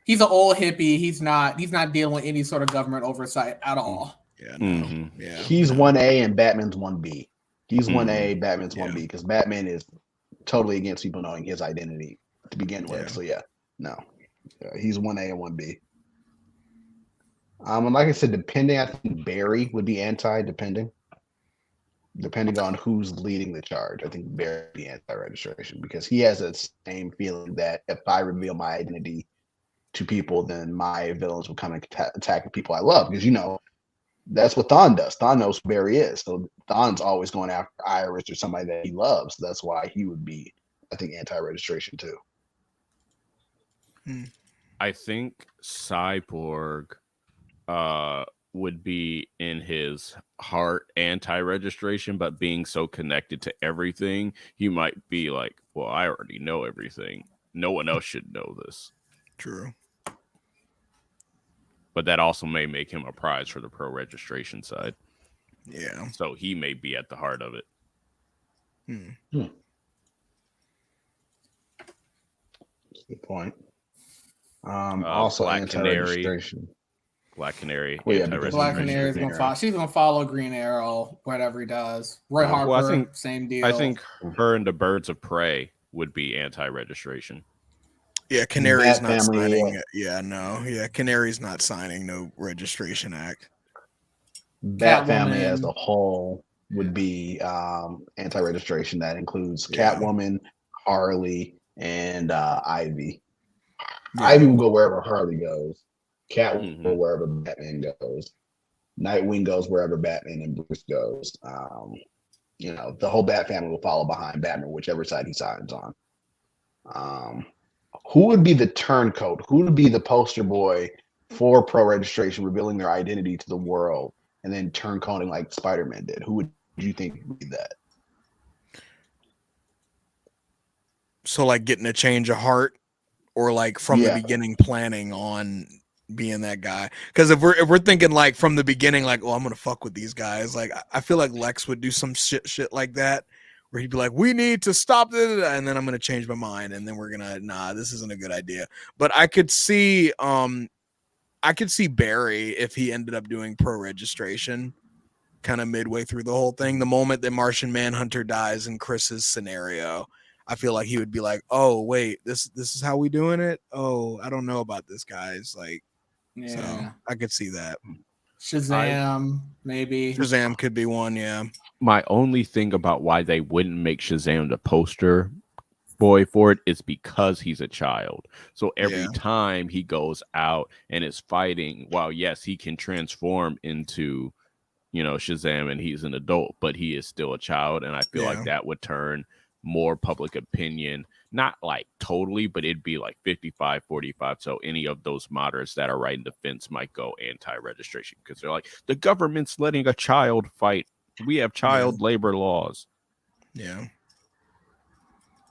he's an old hippie. He's not dealing with any sort of government oversight at all. Yeah, no. Yeah. He's 1A and Batman's 1B. He's 1A, Batman's 1B, because Batman is totally against people knowing his identity to begin with. So he's 1A and 1B. And like I said, I think Barry would be depending on who's leading the charge. I think Barry would be anti-registration because he has that same feeling that if I reveal my identity to people, then my villains will come and attack the people I love. Because that's what Thawne does. Thawne knows who Barry is, so Thawne's always going after Iris or somebody that he loves. That's why he would be, I think, anti-registration too. I think Cyborg would be in his heart anti-registration, but being so connected to everything, he might be like, well, I already know everything. No one else should know this. True. But that also may make him a prize for the pro-registration side. Yeah. So he may be at the heart of it. Good point. Also Black anti-registration. Black Canary. Black Canary's gonna follow. She's gonna follow Green Arrow, whatever he does. Roy Harper, same deal. I think her and the Birds of Prey would be anti-registration. Yeah, Canary's not signing. Canary's not signing no registration act. Bat family as a whole would be anti-registration. That includes Catwoman, Harley, and Ivy. Ivy will go wherever Harley goes. Catwoman will go wherever Batman goes. Nightwing goes wherever Batman and Bruce goes. The whole Bat family will follow behind Batman, whichever side he signs on. Who would be the turncoat? Who would be the poster boy for pro registration, revealing their identity to the world, and then turncoating like Spider-Man did? Who would you think would be that? So like getting a change of heart, or like from the beginning planning on being that guy. Because if we're thinking like from the beginning, like, oh, I'm gonna fuck with these guys, like I feel like Lex would do some shit like that, where he'd be like, we need to stop this, and then I'm gonna change my mind, and then we're gonna this isn't a good idea. But I could see Barry if he ended up doing pro registration. kind of midway through the whole thing. The moment that Martian Manhunter dies in Chris's scenario, I feel like he would be like, "Oh, wait, this is how we doing it? Oh, I don't know about this, guys." Like, so I could see that. Shazam, maybe. Shazam could be one, yeah. My only thing about why they wouldn't make Shazam the poster boy for it is because he's a child. So every time he goes out and is fighting, while yes, he can transform into, Shazam, and he's an adult, but he is still a child, and I feel like that would turn more public opinion, not like totally, but it'd be like 55-45. So any of those moderates that are writing the fence might go anti-registration because they're like, the government's letting a child fight. We have child labor laws. Yeah.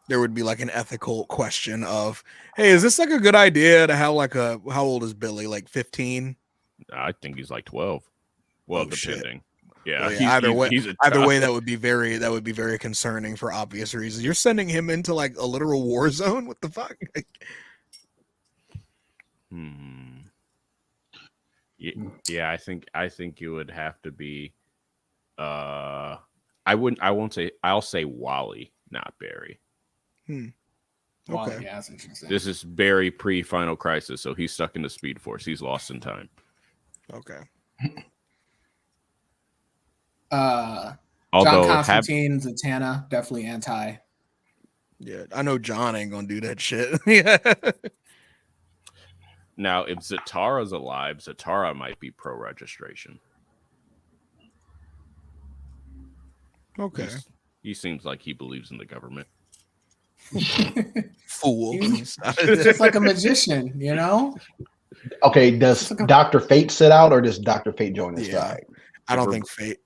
There would be like an ethical question of, hey, is this like a good idea to have like how old is Billy? Like 15? I think he's like 12. Well, depending. Shit. Yeah, well, either way, that would be very concerning for obvious reasons. You're sending him into like a literal war zone. What the fuck? Yeah, I think it would have to be. I'll say Wally, not Barry. Okay. Wally, yeah, that's interesting. This is Barry pre-Final Crisis, so he's stuck in the Speed Force. He's lost in time. Okay. John Although Constantine, Zatanna, definitely anti. Yeah, I know John ain't gonna do that shit. Yeah. Now, if Zatara's alive, Zatara might be pro-registration. Okay. He seems like he believes in the government. Fool. He's just like a magician, Okay, does Dr. Fate sit out or does Dr. Fate join his side? I don't think Fate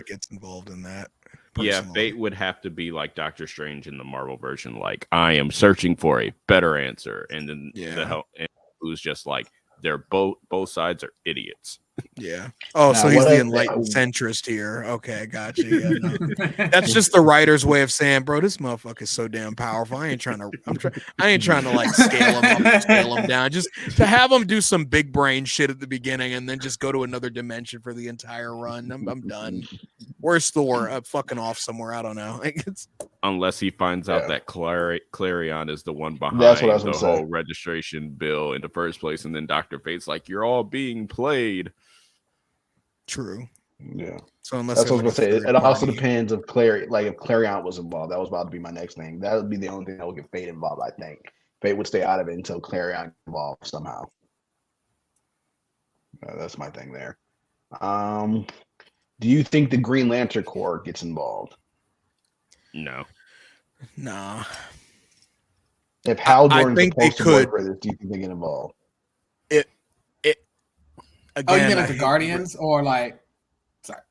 gets involved in that. Personally. Yeah, Fate would have to be like Doctor Strange in the Marvel version, like, I am searching for a better answer. And then who's just like, they're both sides are idiots. Yeah. Oh, so he's the enlightened centrist here. Okay, gotcha. Yeah, no. That's just the writer's way of saying, bro, this motherfucker is so damn powerful. I ain't trying to like scale him up and scale him down. Just to have him do some big brain shit at the beginning and then just go to another dimension for the entire run. I'm done. Where's Thor? Fucking off somewhere. I don't know. Like, unless he finds out that Clarion is the one behind the whole registration bill in the first place, and then Dr. Fate's like, you're all being played. True. Yeah. So unless that's what I was gonna say. It also depends if Clarion was involved. That was about to be my next thing. That would be the only thing that would get Fate involved, I think. Fate would stay out of it until Clarion gets involved somehow. That's my thing there. Do you think the Green Lantern Corps gets involved? No. Nah. If Hal I Jordan's think supposed they to work could. for this, do you think they get involved? Again, you mean like the Guardians or like? Sorry,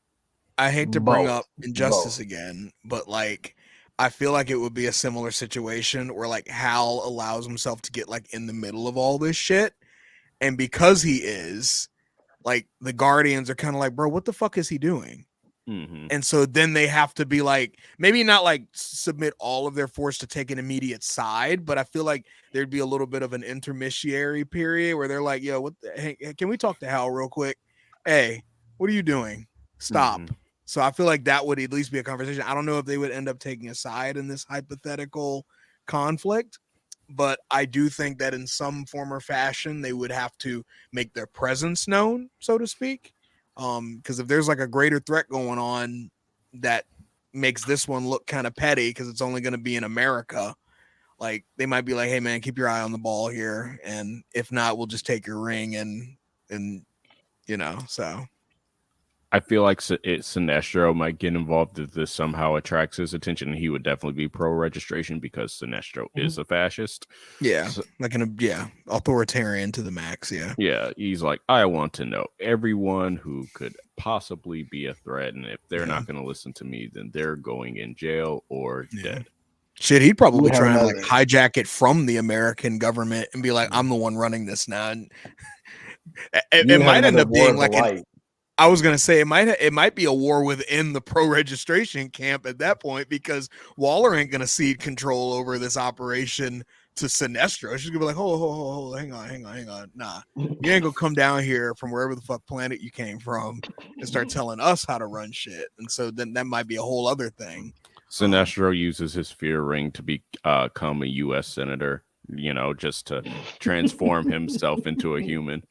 I hate to bring up Injustice again, but like, I feel like it would be a similar situation where like Hal allows himself to get like in the middle of all this shit, and because he is, like, the Guardians are kind of like, bro, what the fuck is he doing? Mm-hmm. And so then they have to be like, maybe not like submit all of their force to take an immediate side, but I feel like there'd be a little bit of an intermediary period where they're like, yo, hey, can we talk to Hal real quick? Hey, what are you doing? Stop. Mm-hmm. So I feel like that would at least be a conversation. I don't know if they would end up taking a side in this hypothetical conflict, but I do think that in some form or fashion, they would have to make their presence known, so to speak. Because if there's like a greater threat going on that makes this one look kind of petty because it's only going to be in America, like, they might be like, hey man, keep your eye on the ball here, and if not, we'll just take your ring and so I feel like Sinestro might get involved if this somehow attracts his attention. He would definitely be pro-registration because Sinestro is a fascist. Yeah, so, like authoritarian to the max. Yeah. Yeah, he's like, I want to know everyone who could possibly be a threat, and if they're not going to listen to me, then they're going in jail or dead. Shit, he'd probably try and like hijack it from the American government and be like, I'm the one running this now. And it might end up being like I was gonna say it might be a war within the pro-registration camp at that point, because Waller ain't gonna cede control over this operation to Sinestro. She's gonna be like, hold, hang on. Nah, you ain't gonna come down here from wherever the fuck planet you came from and start telling us how to run shit. And so then that might be a whole other thing. Sinestro uses his fear ring to become a U.S. senator, just to transform himself into a human.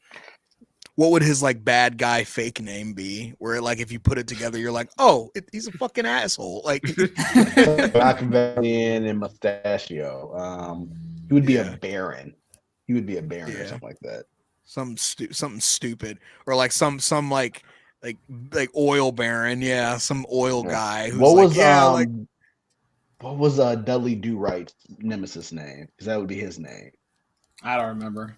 What would his like bad guy fake name be? Where like if you put it together, you're like, oh, he's a fucking asshole. Like Machiavellian and Mustachio. He would be a baron. He would be a baron or something like that. Something stupid, or like some like oil baron. Yeah, some oil guy. Who's what was Dudley Do Right's nemesis name? Because that would be his name. I don't remember.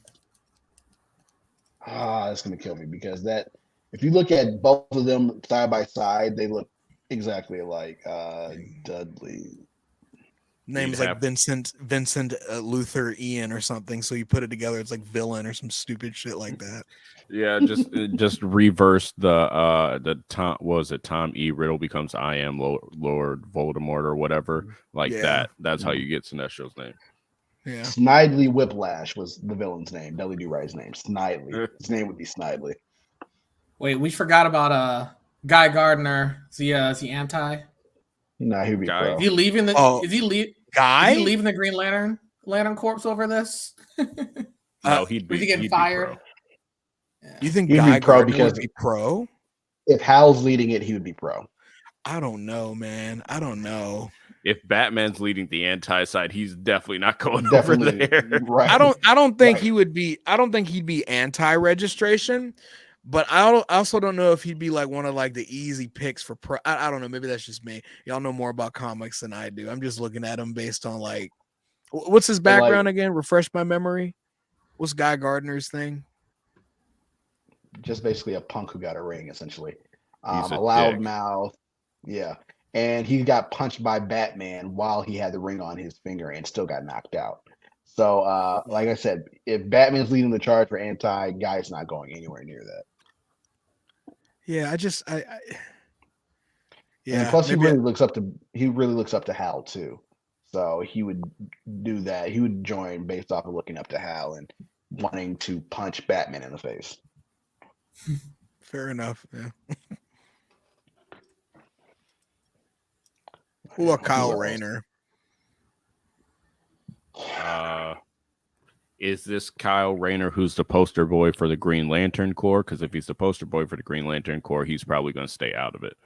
That's gonna kill me because if you look at both of them side by side, they look exactly alike. Dudley. Name's like Vincent Luther Ian or something. So you put it together, it's like villain or some stupid shit like that. Yeah, just reverse the Tom. Was it Tom E. Riddle becomes I am Lord Voldemort or whatever like that. That's how you get Sinestro's name. Yeah. Snidely Whiplash was the villain's name. Dudley Do Right's name. Snidely. His name would be Snidely. Wait, we forgot about Guy Gardner. Is he anti? Nah, he'd be pro. Is he leaving the? Oh, is he leaving the Green Lantern Corps over this? No, he'd Was he getting fired? Pro. Yeah. You think He'd Guy be pro Gardner because would be pro? If Hal's leading it, he would be pro. I don't know, man. I don't know. If Batman's leading the anti side, he's definitely not going over there. Right. I don't think he would be. I don't think he'd be anti-registration, but I also don't know if he'd be like one of like the easy picks for pro. I don't know. Maybe that's just me. Y'all know more about comics than I do. I'm just looking at him based on like, what's his background again? Refresh my memory. What's Guy Gardner's thing? Just basically a punk who got a ring, essentially. A He's a loudmouth. Yeah. And he got punched by Batman while he had the ring on his finger and still got knocked out. So, like I said, if Batman's leading the charge for anti, Guy's not going anywhere near that. Yeah, yeah. And plus, he really looks up to Hal too. So he would do that. He would join based off of looking up to Hal and wanting to punch Batman in the face. Fair enough. Yeah. Who about Kyle Rayner? Is this Kyle Rayner who's the poster boy for the Green Lantern Corps? Because if he's the poster boy for the Green Lantern Corps, he's probably going to stay out of it.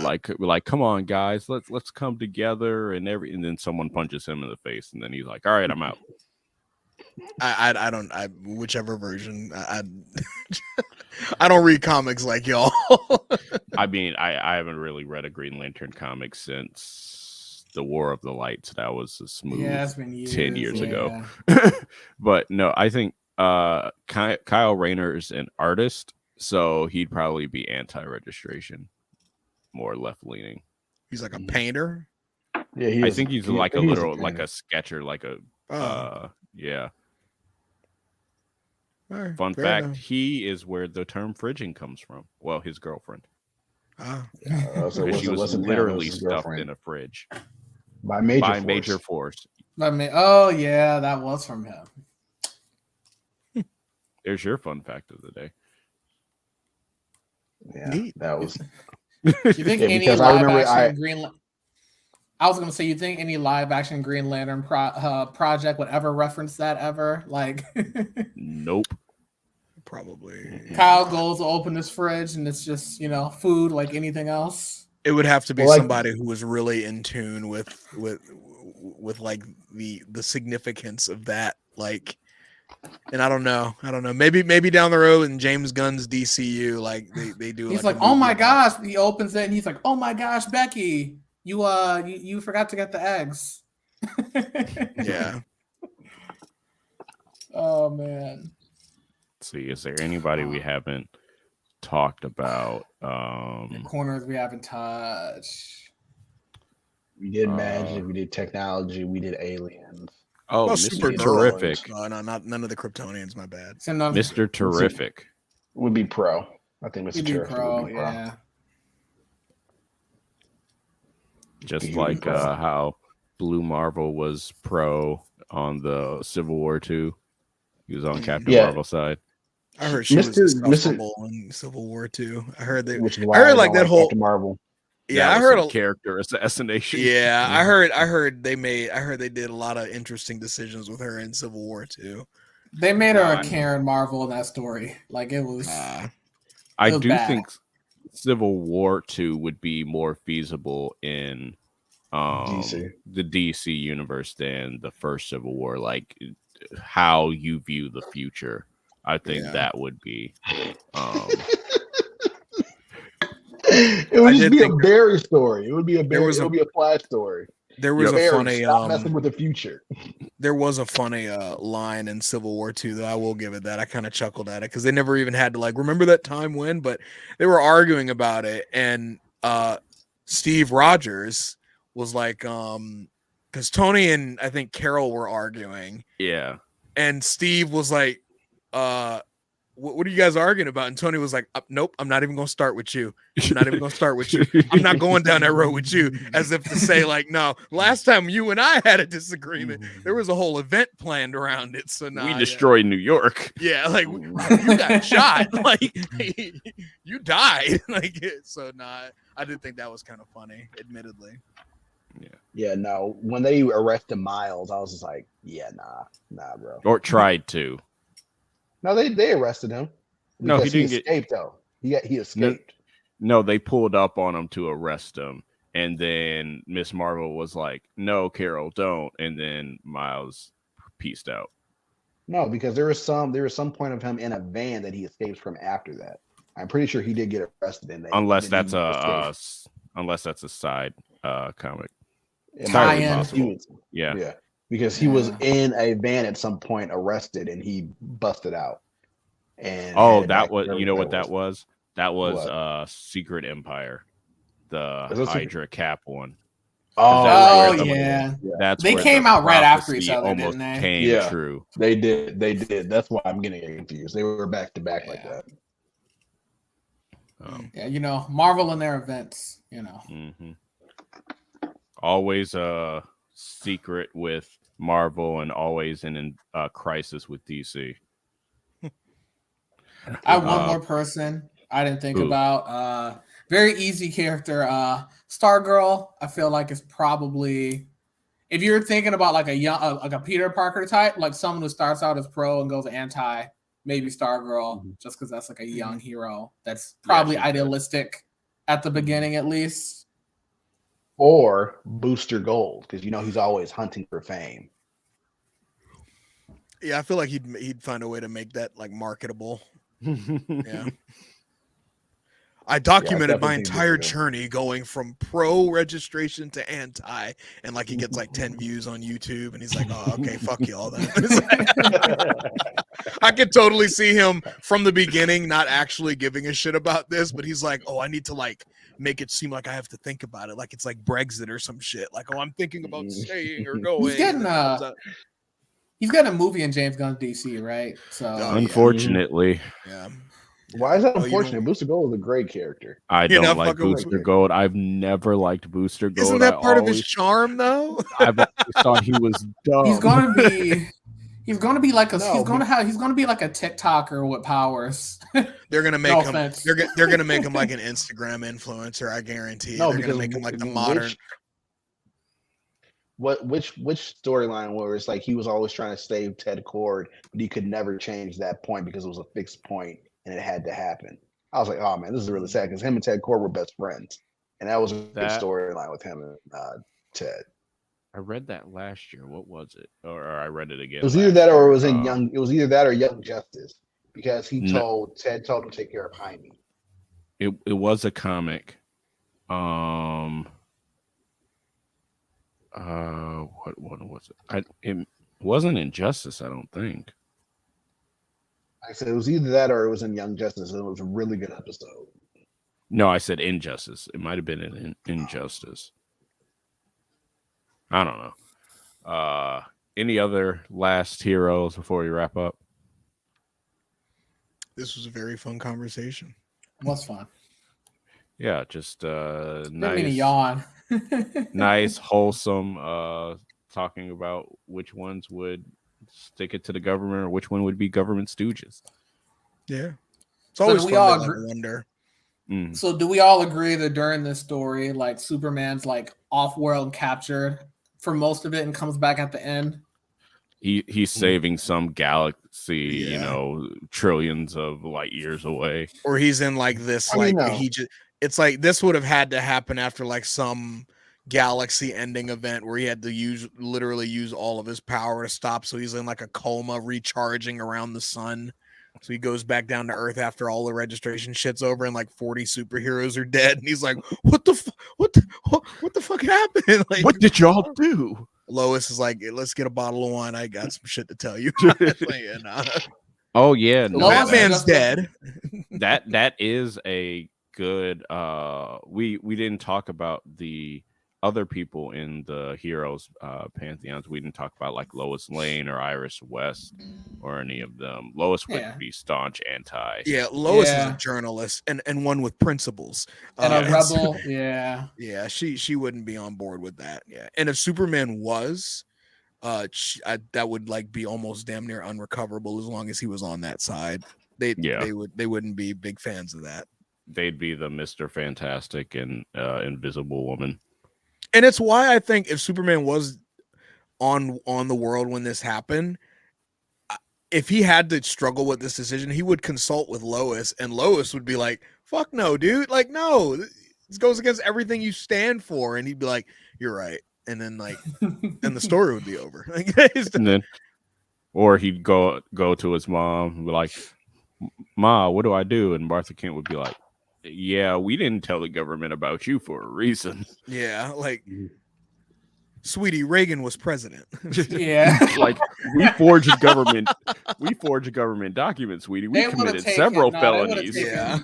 Like, come on, guys, let's come together and then someone punches him in the face, and then he's like, all right, I'm out. I don't whichever version. I don't read comics like y'all. I mean, I haven't really read a Green Lantern comic since the War of the Lights. That was a smooth it's been years, 10 years ago. But no, I think Kyle Rayner is an artist, so he'd probably be anti-registration, more left-leaning. He's like a painter. Yeah, I think he's like a literal, like a sketcher, like a yeah. Right, Fun fact: enough. he is where the term "fridging" comes from. Well, his girlfriend. So she was literally stuffed in a fridge by Major Force. Oh yeah, that was from him. There's your fun fact of the day. Yeah, Neat. that was. You think any live action Green? I was gonna say, you think any live action Green Lantern project would ever reference that ever? Like, nope. Probably. Kyle goes to open his fridge and it's just food like anything else. It would have to be somebody who was really in tune with like the significance of that, like. And I don't know. Maybe down the road in James Gunn's DCU, like they do. He's like, oh my gosh! He opens it and he's like, oh my gosh, Becky, you forgot to get the eggs. Yeah. Oh man. Let's see, is there anybody we haven't talked about? The corners we haven't touched. We did magic. We did technology. We did aliens. Oh, Mr. Terrific. No, none of the Kryptonians. My bad. Mr. Terrific would be pro. I think Mr. Terrific would be pro. Yeah. Just like how Blue Marvel was pro on the Civil War 2. He was on Captain Yeah. Marvel's side. I heard she was Mr. insufferable in Civil War too. I heard which is I why heard I like don't that like whole. Captain Marvel. Yeah, That I was heard some character assassination. Yeah, I heard they did a lot of interesting decisions with her in Civil War too. They made her a Karen Marvel in that story. Like it was. I was do bad. think Civil War 2 would be more feasible in DC. the DC universe than the first Civil War. Like how you view the future. I think that would be. It would just be a Barry story. It would be a Barry. It would be a Flash story. There was a Barry, funny stop messing with the future. There was a funny line in Civil War 2 though. I will give it that. I kind of chuckled at it because they never even had to like remember that time when, but they were arguing about it, and Steve Rogers was like, because Tony and I think Carol were arguing. Yeah. And Steve was like, what are you guys arguing about? And Tony was like, nope, I'm not even going to start with you. I'm not even going to start with you. I'm not going down that road with you, as if to say like, no, last time you and I had a disagreement, there was a whole event planned around it. So now we destroyed New York. Yeah, like you got shot, like you died. Like so I did think that was kind of funny, admittedly. Yeah, no. When they arrested Miles, I was just like, yeah, nah, bro. Or tried to. No, they arrested him. No, he didn't escaped though. He escaped. No, they pulled up on him to arrest him, and then Miss Marvel was like, "No, Carol, don't." And then Miles pieced out. No, because there was some point of him in a van that he escapes from after that. I'm pretty sure he did get arrested. Unless that's a side comic. Entirely possible. Yeah. Because he was in a van at some point, arrested, and he busted out. And that was that was? That was Secret Empire, the Hydra Cap one. Yeah. That's they came out right after each other, almost didn't they? Came true. They did. That's why I'm getting confused. They were back to back like that. Yeah, Marvel and their events, Mm-hmm. Always a secret with Marvel and always in a crisis with DC. I have one more person I didn't think about. Very easy character. Stargirl, I feel like is probably, if you're thinking about like a young, like a Peter Parker type, like someone who starts out as pro and goes anti, maybe Stargirl, just because that's like a young hero that's probably idealistic at the beginning at least. Or Booster Gold, because he's always hunting for fame. Yeah, I feel like he'd find a way to make that like marketable. Yeah. I documented my entire journey going from pro registration to anti, and like he gets like 10 views on YouTube, and he's like, "Oh, okay, fuck y'all then." I could totally see him from the beginning not actually giving a shit about this, but he's like, "Oh, I need to like make it seem like I have to think about it, like it's like Brexit or some shit. Like, oh, I'm thinking about staying or going." He's getting a movie in James Gunn's DC, right? So unfortunately, yeah. Why is that unfortunate? Booster Gold is a great character. I don't like Booster Gold. I've never liked Booster Gold. Isn't that part of his charm, though? I've always thought he was dumb. He's gonna be like a TikToker with powers. They're gonna make him. They're gonna make him like an Instagram influencer. I guarantee. No, they're gonna make him like the modern. Which storyline where it's like he was always trying to save Ted Kord, but he could never change that point because it was a fixed point and it had to happen. I was like, oh man, this is really sad because him and Ted Kord were best friends, and that was a big storyline with him and Ted. I read that last year. What was it? Or I read it again. It was either that or it was in Young. It was either that or Young Justice because Ted told him to take care of Jaime. It was a comic. What was it? It wasn't Injustice, I don't think. I said it was either that or it was in Young Justice, and it was a really good episode. No, I said Injustice. It might have been in Injustice. I don't know. Any other last heroes before we wrap up? This was a very fun conversation. It was fun. Yeah, just nice. Didn't mean to yawn. Nice, wholesome talking about which ones would stick it to the government or which one would be government stooges. Yeah, it's So always do we fun all to like, agree- wonder. Mm. So do we all agree that during this story, like Superman's like off-world captured for most of it and comes back at the end? He's saving some galaxy, you Yeah. know, trillions of light years away. Or he's in like this, I mean, like no. he just. It's like this would have had to happen after like some galaxy ending event where he had to literally use all of his power to stop. So he's in like a coma, recharging around the sun. So he goes back down to Earth after all the registration shit's over, and like 40 superheroes are dead. And he's like, "What the fuck happened?" Like, What did y'all do? Lois is like, "Let's get a bottle of wine. I got some shit to tell you." Like, yeah, nah. Oh yeah, no, Lois Batman's just- dead. that is a good we didn't talk about the other people in the heroes pantheons. We didn't talk about like Lois Lane or Iris West or any of them. Lois would Yeah. be staunch anti. Yeah, Lois is Yeah. a journalist and one with principles. And a and rebel, yeah. Yeah, she wouldn't be on board with that. Yeah, and if Superman was, that would like be almost damn near unrecoverable as long as he was on that side. They wouldn't be big fans of that. They'd be the Mr. Fantastic and Invisible Woman. And it's why I think if Superman was on the world when this happened, if he had to struggle with this decision, he would consult with Lois, and Lois would be like, "Fuck no, dude! Like, no, this goes against everything you stand for." And he'd be like, "You're right," and then like, and the story would be over. And then, or he'd go to his mom and be like, "Ma, what do I do?" And Martha Kent would be like, "Yeah, we didn't tell the government about you for a reason." Yeah, like, sweetie, Reagan was president. Yeah. Like we forged government documents, sweetie. We They would've committed taken- several no, they would've felonies. taken- Yeah.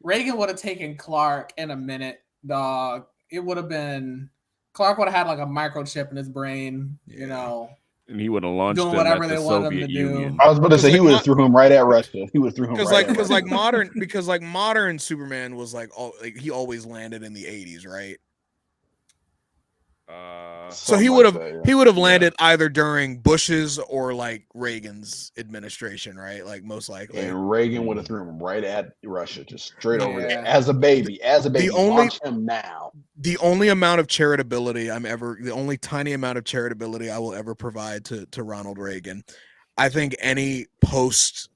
Reagan would have taken Clark in a minute, dog. It would have been Clark would have had like a microchip in his brain, you know. And he would have launched Doing them whatever at they the wanted him Soviet to do. Union. I was about to say Because, he like, would have threw him right at Russia. He would threw him right Because at Russia. modern Superman was like he always landed in the 80s, right? So he Something would like have that, yeah. he would have landed either during Bush's or like Reagan's administration, right? Like most likely. And Reagan would have threw him right at Russia, just straight over Yeah. there as a baby. only- Launch him now. The only amount of the only tiny amount of charitability I will ever provide to Ronald Reagan, I think any post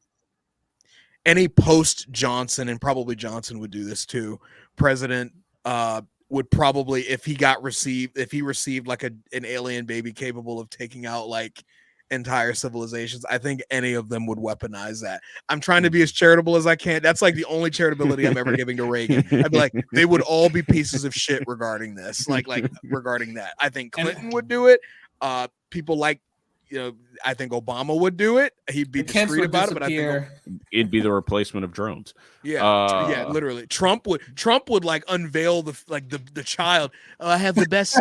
Johnson, and probably Johnson would do this too, president would probably, if he received like an alien baby capable of taking out like entire civilizations, I think any of them would weaponize that. I'm trying to be as charitable as I can. That's like the only charitability I'm ever giving to Reagan. I'd be like, they would all be pieces of shit regarding this, like regarding that. I think Clinton would do it. People like, I think Obama would do it. He'd be The Kents discreet would about it, but I think disappear. It'd be the replacement of drones. yeah, literally. Trump would like unveil the child. Oh, I have the best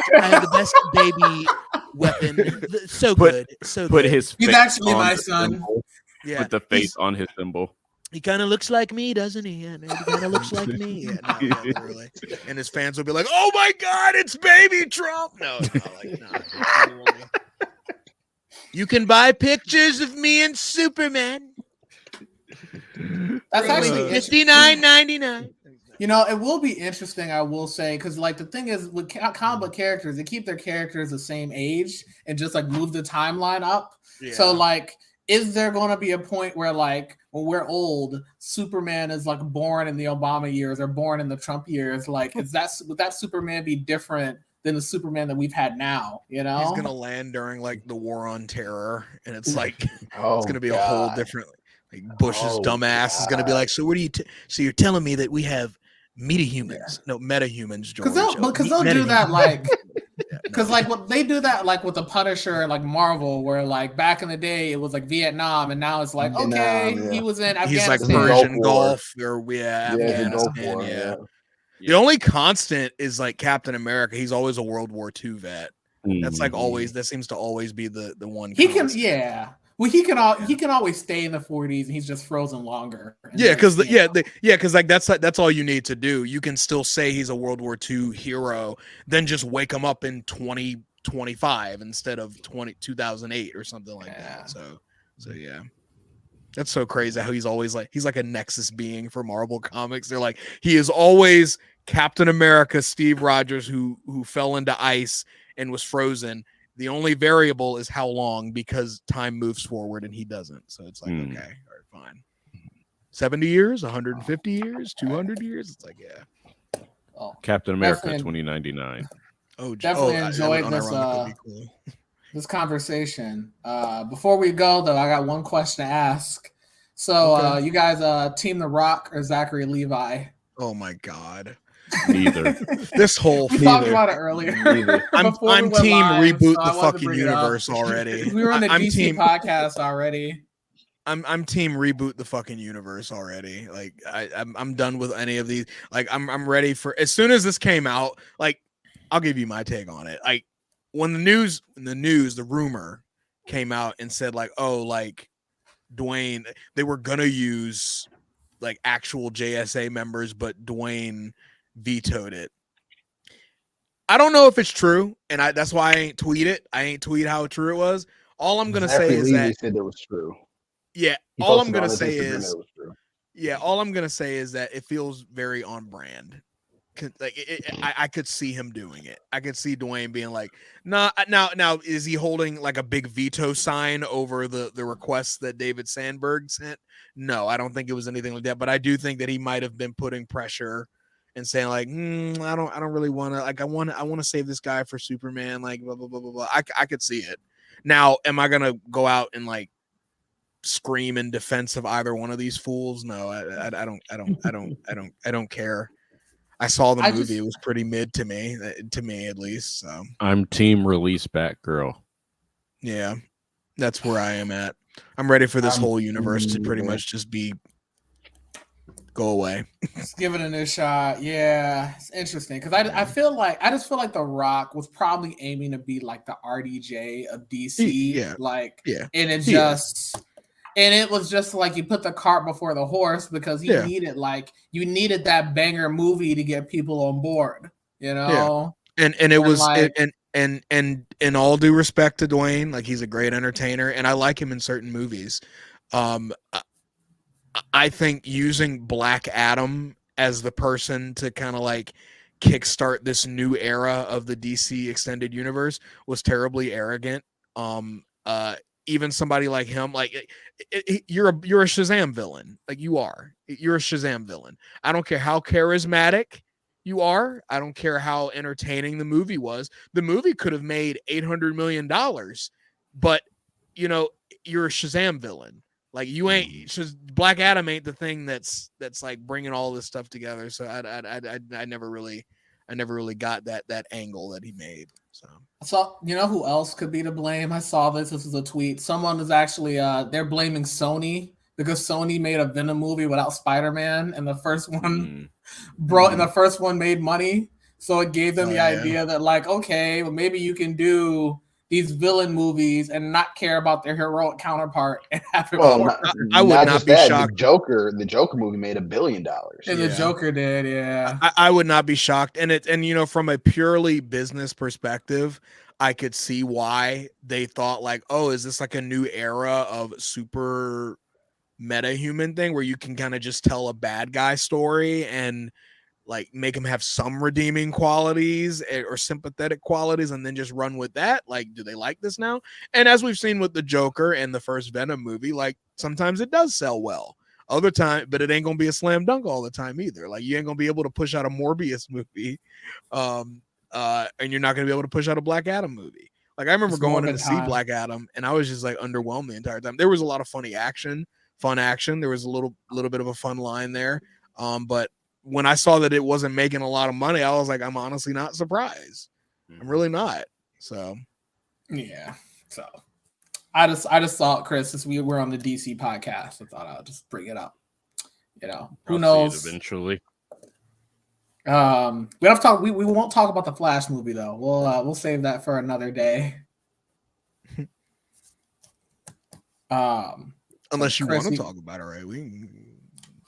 baby weapon. So good. Put his He's face actually on my the son. symbol. Yeah. Put the face on his symbol. He kind of looks like me, doesn't he? Yeah, he kind of looks like me. Yeah, literally. And his fans will be like, "Oh my God, it's baby Trump!" No. You can buy pictures of me and Superman. That's actually $59.99. it will be interesting, I will say, because like the thing is with comic book characters, they keep their characters the same age and just like move the timeline up. Yeah. So like, is there going to be a point where like when we're old, Superman is like born in the Obama years or born in the Trump years? Like, would that Superman be different than the Superman that we've had now? He's gonna land during like the War on Terror, and it's like Oh, it's gonna be a whole different. Like Bush's Oh, dumbass is gonna be like, so what do you? So you're telling me that we have metahumans? No, metahumans, George. Because they'll do that like. Because like what they do that like with the Punisher and like Marvel, where like back in the day it was like Vietnam, and now it's like he was in Afghanistan. He's like Gulf Persian War. Gulf or the Afghanistan. Gulf War, Yeah. The only constant is like Captain America. He's always a World War II vet. That's like always. That seems to always be the one. He constant. can, yeah. Well, he can always stay in the 40s, and he's just frozen longer. Yeah, because because like that's all you need to do. You can still say he's a World War II hero, then just wake him up in 25 instead of 2008 or something like that. So yeah. That's so crazy how he's like a Nexus being for Marvel Comics. They're like, he is always Captain America, Steve Rogers, who fell into ice and was frozen. The only variable is how long, because time moves forward and he doesn't. So it's like, okay, all right, fine. 70 years, 150 years, 200 years. It's like, yeah. Oh, Captain America 2099. Oh, definitely enjoyed this cool. This conversation. Before we go, though, I got one question to ask. So, you guys, Team The Rock or Zachary Levi? Oh my God. Neither. This whole we talked about it earlier. I'm team live, reboot the fucking universe already. We were on the DC podcast already. I'm team reboot the fucking universe already. Like I'm done with any of these. Like I'm ready for, as soon as this came out, like I'll give you my take on it. Like when the rumor came out and said like, oh, like Dwayne, they were gonna use like actual JSA members, but Dwayne vetoed it. I don't know if it's true, and that's why I ain't tweet it. I ain't tweet how true it was. All I'm gonna say is that said it was true. Yeah, all I'm gonna say is that it feels very on brand. Like I could see him doing it. I could see Dwayne being like, nah. Now, is he holding like a big veto sign over the request that David Sandberg sent? No, I don't think it was anything like that. But I do think that he might have been putting pressure and saying like, I don't really want to. Like, I want to save this guy for Superman. Like, blah blah blah blah blah. I could see it. Now, am I gonna go out and like scream in defense of either one of these fools? No, I don't care. I saw the movie. It was pretty mid to me at least. So I'm team release Batgirl. Yeah, that's where I am at. I'm ready for this whole universe to pretty much just go away. Just give it a new shot. Yeah, it's interesting because I just feel like The Rock was probably aiming to be like the RDJ of DC. And it was just like you put the cart before the horse because you needed that banger movie to get people on board, you know? Yeah. And it was like, and in all due respect to Dwayne, like he's a great entertainer and I like him in certain movies. I think using Black Adam as the person to kind of like kickstart this new era of the DC extended universe was terribly arrogant. Even somebody like him, like you're a Shazam villain. Like you're a Shazam villain. I don't care how charismatic you are. I don't care how entertaining the movie was. The movie could have made $800 million, but you know, you're a Shazam villain. Like you ain't Black Adam ain't the thing that's like bringing all this stuff together. So I never really got that angle that he made. So you know who else could be to blame? I saw this. This is a tweet. Someone is actually they're blaming Sony because Sony made a Venom movie without Spider-Man, and the first one and the first one made money. So it gave them the idea that like, okay, well maybe you can do these villain movies and not care about their heroic counterpart and have it work. I would not be shocked. The Joker movie made $1 billion. And the Joker did, yeah. I would not be shocked. And you know, from a purely business perspective, I could see why they thought like, oh, is this like a new era of super meta human thing where you can kind of just tell a bad guy story and like make him have some redeeming qualities or sympathetic qualities and then just run with that. Like, do they like this now? And as we've seen with the Joker and the first Venom movie, like sometimes it does sell well. Other time, but it ain't gonna be a slam dunk all the time either. Like you ain't gonna be able to push out a Morbius movie, and you're not gonna be able to push out a Black Adam movie. Like I remember going in to see Black Adam, and I was just like underwhelmed the entire time. There was a lot of fun action. There was a little bit of a fun line there, but when I saw that it wasn't making a lot of money, I was like, I'm honestly not surprised. I'm really not. So, yeah. So, I just thought, Kris, since we were on the DC podcast, I thought I'll just bring it up. You know, who knows? Eventually. We don't have to talk. We won't talk about the Flash movie though. We'll save that for another day. Unless you want to talk about it, right?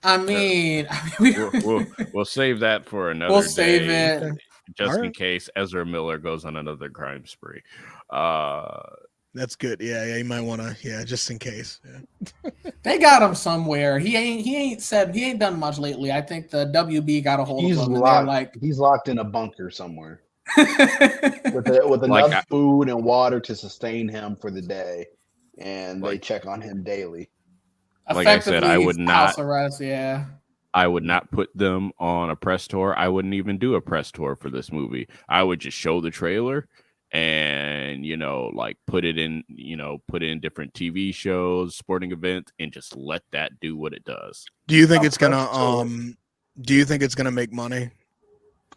I mean, we'll save that for another day. We'll save it. just in right. case Ezra Miller goes on another crime spree. That's good. Yeah, you might want to. Yeah, just in case. Yeah. They got him somewhere. He ain't done much lately. I think the WB got a hold of him, and they're like, he's locked in a bunker somewhere with Like enough food and water to sustain him for the day, and they Like- check on him daily. Like I said, I effectively would house not. arrest. Yeah. I would not put them on a press tour. I wouldn't even do a press tour for this movie. I would just show the trailer and, like put it in different TV shows, sporting events, and just let that do what it does. Do you think A it's gonna press tour. Do you think it's gonna make money?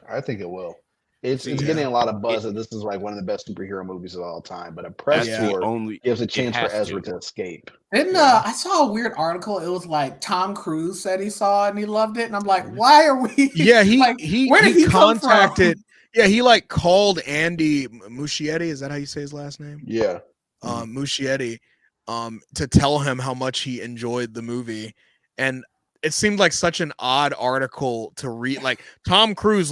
I think it will. It's Yeah. getting a lot of buzz that this is like one of the best superhero movies of all time. But a press That's the tour only gives a chance for has Ezra to. to escape. Didn't I saw a weird article. It was like Tom Cruise said he saw it and he loved it, and I'm like, why are we? Yeah, like, where did he contacted. come from? Yeah, he like called Andy Muschietti. Is that how you say his last name? Yeah. Muschietti, to tell him how much he enjoyed the movie, and it seemed like such an odd article to read. Like Tom Cruise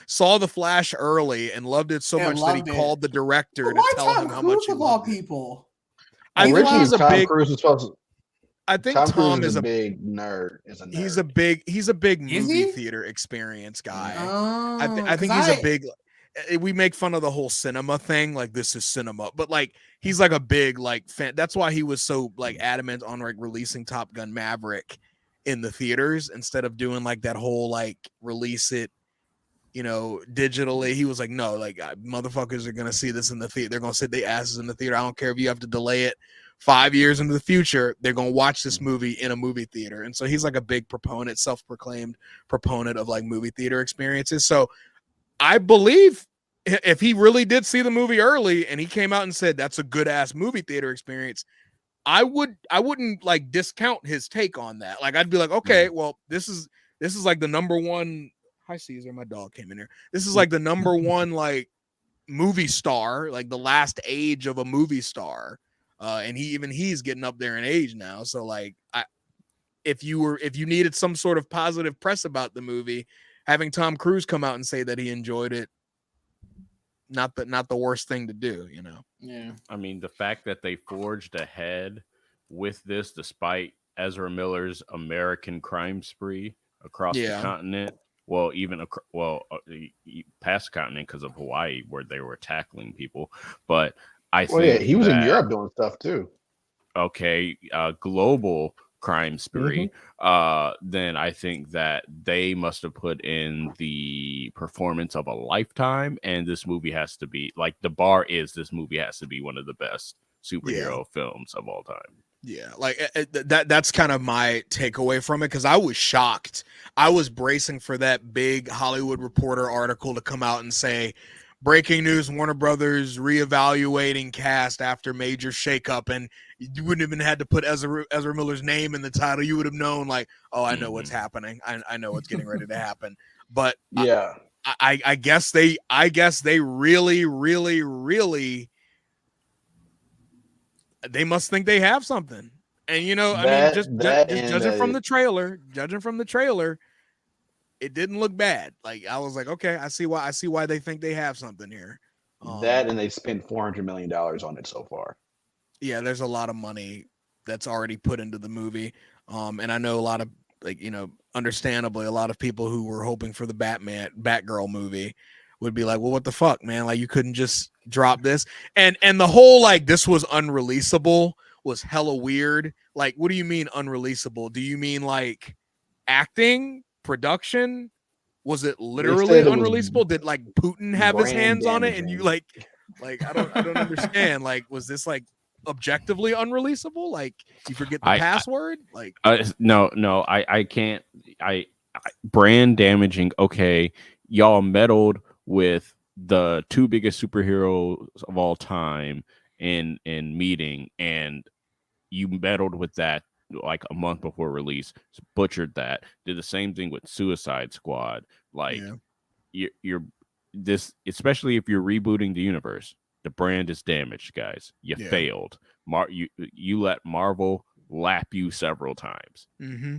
saw the Flash early and loved it so Yeah, much that he loved it. called the director But to why tell Tom him how much Cruise he of all loved it. people? I think Originally, he's a Tom big. Cruise was supposed to. I think Tom Tom Cruise is is a a big nerd. he's a big Is movie he? theater experience guy. Oh, I think he's a big. We make fun of the whole cinema thing, like this is cinema, but like he's like a big like fan. That's why he was so like adamant on like releasing Top Gun Maverick in the theaters instead of doing like that whole like release it, digitally. He was like, no, like motherfuckers are gonna see this in the theater. They're gonna sit their asses in the theater. I don't care if you have to delay it 5 years into the future. They're gonna watch this movie in a movie theater. And so he's like a big proponent, self-proclaimed proponent of like movie theater experiences. So I believe if he really did see the movie early and he came out and said that's a good ass movie theater experience, I wouldn't like discount his take on that. Like I'd be like, okay, well, this is like the number one. Hi Caesar, my dog came in here. This is like the number one like movie star, like the last age of a movie star. And he's getting up there in age now. So like if you needed some sort of positive press about the movie, having Tom Cruise come out and say that he enjoyed it, not the worst thing to do, Yeah. I mean, the fact that they forged ahead with this, despite Ezra Miller's American crime spree across the continent, well, even past the continent because of Hawaii, where they were tackling people. But I think he was in Europe doing stuff too. Okay, global crime spree. Then I think that they must have put in the performance of a lifetime, and this movie has to be like the bar is. This movie has to be one of the best superhero films of all time. Yeah, like that's kind of my takeaway from it, because I was shocked. I was bracing for that big Hollywood Reporter article to come out and say, breaking news, Warner Brothers reevaluating cast after major shakeup, and you wouldn't even had to put Ezra Miller's name in the title. You would have known, like, oh, I know what's happening. I know what's getting ready to happen. But yeah, I guess they really, really, really, they must think they have something. And just judging from the trailer, it didn't look bad. Like I was like, okay, I see why they think they have something here. And they spent $400 million on it so far. Yeah, there's a lot of money that's already put into the movie. And I know a lot of understandably, a lot of people who were hoping for the Batgirl movie would be like, well, what the fuck, man? Like you couldn't just drop this. And the whole like this was unreleasable was hella weird. Like, what do you mean unreleasable? Do you mean like acting, production? Was it literally unreleasable? Did like Putin have his hands on it and you like I don't understand. Like, was this like objectively unreleasable? Like you forget the password? No, I can't. Brand damaging. Okay, y'all meddled with the two biggest superheroes of all time in meeting, and you meddled with that like a month before release, butchered that, did the same thing with Suicide Squad. Like you're this, especially if you're rebooting the universe, the brand is damaged, guys. You failed. You let Marvel lap you several times. Mm-hmm.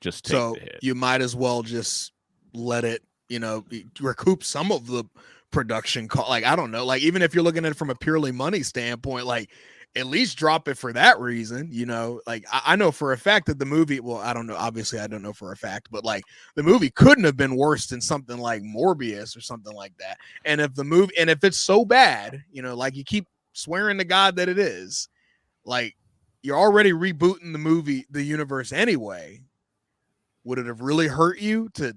Just take the hit. You might as well just let it recoup some of the production cost. Like, I don't know, like even if you're looking at it from a purely money standpoint, like at least drop it for that reason. Like I know for a fact that the movie, well, I don't know, obviously I don't know for a fact, but like the movie couldn't have been worse than something like Morbius or something like that. And if it's so bad, like you keep swearing to God that it is, like you're already rebooting the universe anyway. Would it have really hurt you to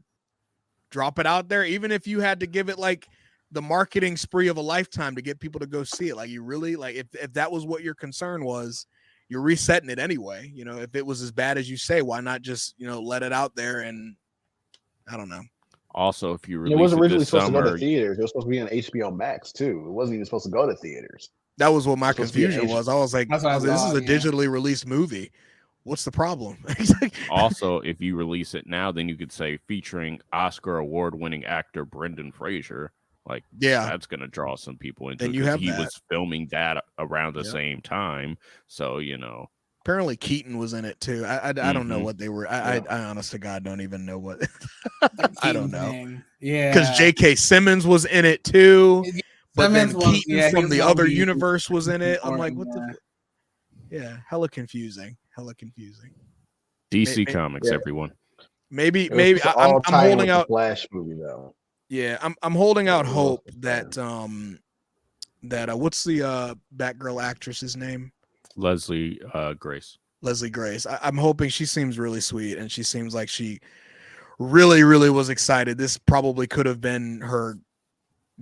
drop it out there, even if you had to give it like the marketing spree of a lifetime to get people to go see it? Like, you really, like, if that was what your concern was, you're resetting it anyway. If it was as bad as you say, why not just let it out there? And I don't know. Also, if you It release wasn't it originally this supposed to go summer, to theaters. It was supposed to be on HBO Max too. It wasn't even supposed to go to theaters. That was what my It's supposed to be confusion was. I was like, That's what I this is thought, a yeah. digitally released movie. What's the problem? also, if you release it now, then you could say featuring Oscar award-winning actor Brendan Fraser. Like, Yeah. that's going to draw some people into Then it you because have he that. was filming that around the Yep. same time. So, Apparently Keaton was in it too. I don't know Mhm. what they were. I honest to God don't even know what. The I don't Keaton know. thing. Yeah. Because J.K. Simmons was in it too. But Simmons then was- Keaton yeah, from he's the gonna other be universe was in it. I'm like, important, what yeah. Yeah, hella confusing. DC May- Comics, yeah. everyone. Maybe It was supposed to I'm all tie in holding with the out. Flash movie though. Yeah, I'm holding out Yeah, hope well, that what's the Batgirl actress's name? Leslie Grace. Leslie Grace. I'm hoping. She seems really sweet, and she seems like she really, really was excited. This probably could have been her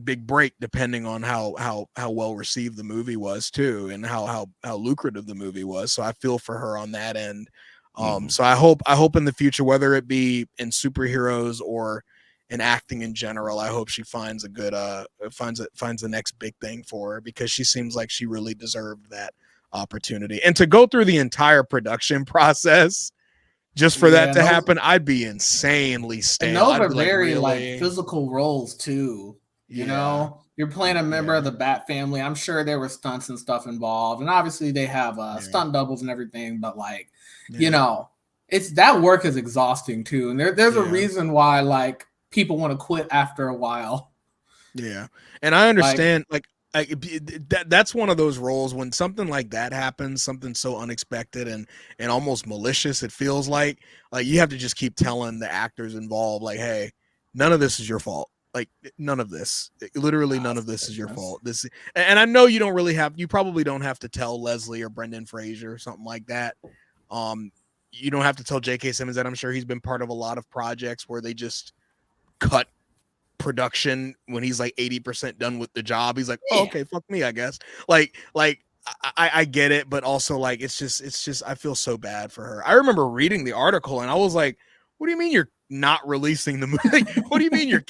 big break, depending on how well received the movie was too, and how lucrative the movie was. So I feel for her on that end. So I hope in the future, whether it be in superheroes or in acting in general, I hope she finds a good finds the next big thing for her, because she seems like she really deserved that opportunity. And to go through the entire production process just for that to happen, I'd be insanely stale. And those I'd are be like, very really? physical roles too. You're playing a member of the Bat family. I'm sure there were stunts and stuff involved, and obviously they have stunt doubles and everything. But it's that work is exhausting too, and there's a reason why like people want to quit after a while. Yeah, and I understand that's one of those roles when something like that happens, something so unexpected and almost malicious. It feels like you have to just keep telling the actors involved, like, hey, none of this is your fault. Like, none of this, literally none of this is your fault. And I know you probably don't have to tell Leslie or Brendan Fraser or something like that. You don't have to tell J.K. Simmons that. I'm sure he's been part of a lot of projects where they just cut production when he's like 80% done with the job. He's like, oh, okay, fuck me, I guess. I get it, but also like it's just I feel so bad for her. I remember reading the article and I was like, what do you mean you're not releasing the movie? What do you mean you're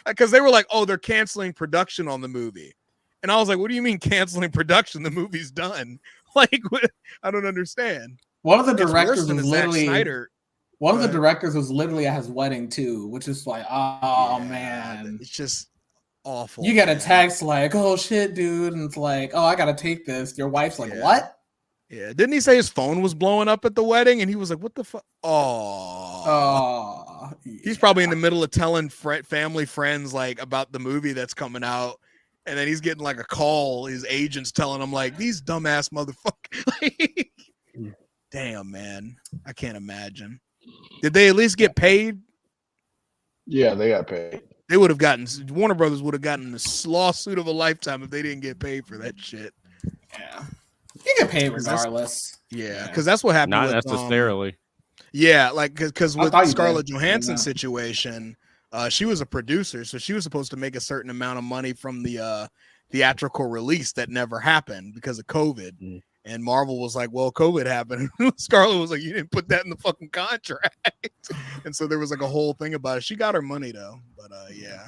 because they were like, oh, they're canceling production on the movie. And I was like, what do you mean canceling production? The movie's done. Like, I don't understand. One of the directors was literally Zack Snyder. One of the directors was literally at his wedding too, which is like, oh man, it's just awful. You get a text like, oh shit, dude, and it's like, oh, I gotta take this. Your wife's like, what? Yeah, didn't he say his phone was blowing up at the wedding? And he was like, what the fuck? Oh, he's probably in the middle of telling family friends like about the movie that's coming out. And then he's getting like a call. His agent's telling him like, these dumbass motherfuckers. Damn, man. I can't imagine. Did they at least get paid? Yeah, they got paid. They would have gotten, Warner Brothers would have gotten the lawsuit of a lifetime if they didn't get paid for that shit. Yeah. You get paid regardless. Yeah, because that's what happened. Not necessarily. Yeah, like because with Scarlett Johansson's situation, she was a producer, so she was supposed to make a certain amount of money from the theatrical release that never happened because of COVID. Mm. And Marvel was like, well, COVID happened. Scarlett was like, you didn't put that in the fucking contract. And so there was like a whole thing about it. She got her money though, but yeah.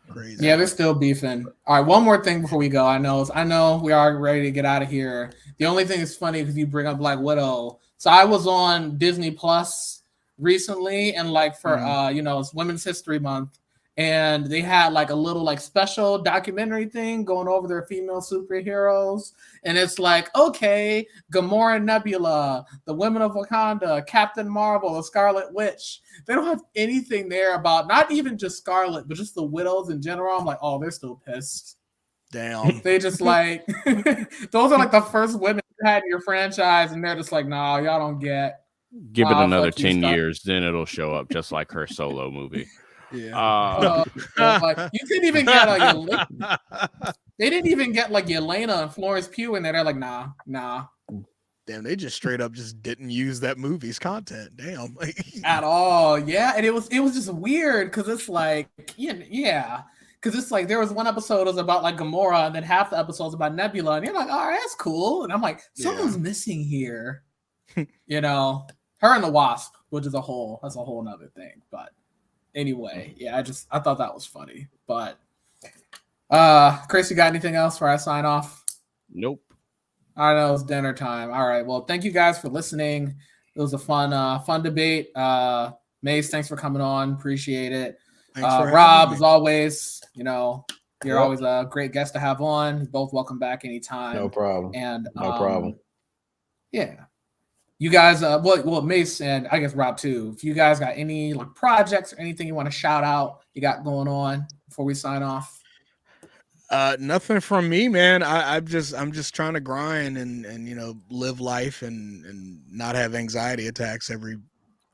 Crazy. Yeah, they're still beefing. All right, one more thing before we go. I know we are ready to get out of here. The only thing that's funny because you bring up Black Widow. So I was on Disney Plus recently, and like for it's Women's History Month, and they had like a little like special documentary thing going over their female superheroes, and it's like, okay, Gamora and Nebula, the Women of Wakanda, Captain Marvel, the Scarlet Witch. They don't have anything there about not even just Scarlet, but just the widows in general. I'm like, oh, they're still pissed. Damn. They just like those are like the first women you had in your franchise, and they're just like, nah, y'all don't get. Give it another fuck you, 10 Scar- years, then it'll show up just like her solo movie. Yeah. Like, you couldn't even get they didn't even get like Yelena and Florence Pugh in there. They're like, nah. Damn, they just straight up just didn't use that movie's content. Damn. At all. Yeah. And it was just weird because it's like, yeah. Because it's like there was one episode was about like Gamora, and then half the episode's about Nebula, and you're like, all right, that's cool. And I'm like, someone's missing here. Her and the Wasp, which is that's a whole nother thing. But anyway, yeah, I thought that was funny. But Kris, you got anything else before I sign off? Nope. I know it's dinner time. All right. Well, thank you guys for listening. It was a fun debate. Mace, thanks for coming on. Appreciate it. Rob, as always, you're always a great guest to have on. Both welcome back anytime. No problem. And no problem. Yeah. You guys, well, Mace and I guess Rob too. If you guys got any like projects or anything you want to shout out, you got going on before we sign off. Nothing from me, man. I'm just trying to grind and live life and not have anxiety attacks every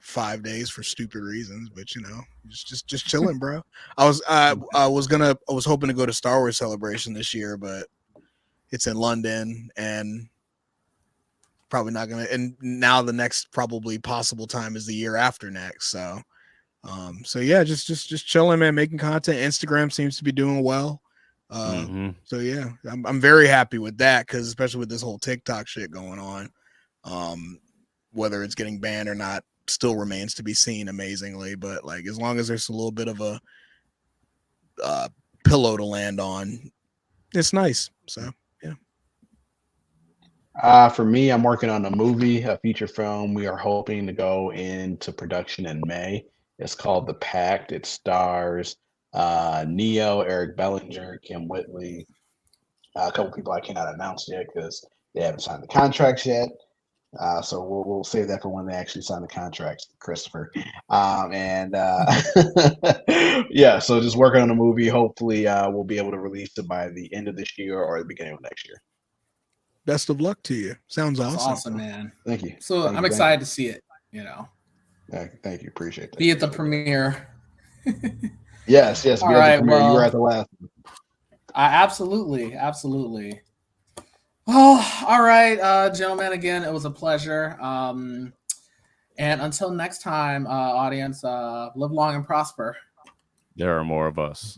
5 days for stupid reasons, but just chilling, bro. I was hoping to go to Star Wars Celebration this year, but it's in London and probably not gonna. And now the next probably possible time is the year after next. So yeah, just chilling, man. Making content. Instagram seems to be doing well. So yeah, I'm very happy with that because especially with this whole TikTok shit going on, whether it's getting banned or not still remains to be seen amazingly, but like as long as there's a little bit of a pillow to land on, it's nice. So yeah. For me, I'm working on a feature film. We are hoping to go into production in May. It's called The Pact. It stars Neo, Eric Bellinger, Kim Whitley, a couple people I cannot announce yet because they haven't signed the contracts yet. So we'll save that for when they actually sign the contracts, Christopher. Yeah, so just working on a movie. Hopefully, we'll be able to release it by the end of this year or the beginning of next year. Best of luck to you. Sounds awesome. Awesome, man. Thank you. So I'm excited to see it. Thank you. Appreciate that. Be at the premiere. Yes. Be at the premiere. You were at the last one. Absolutely. Oh, all right, gentlemen. Again, it was a pleasure. And until next time, audience, live long and prosper. There are more of us.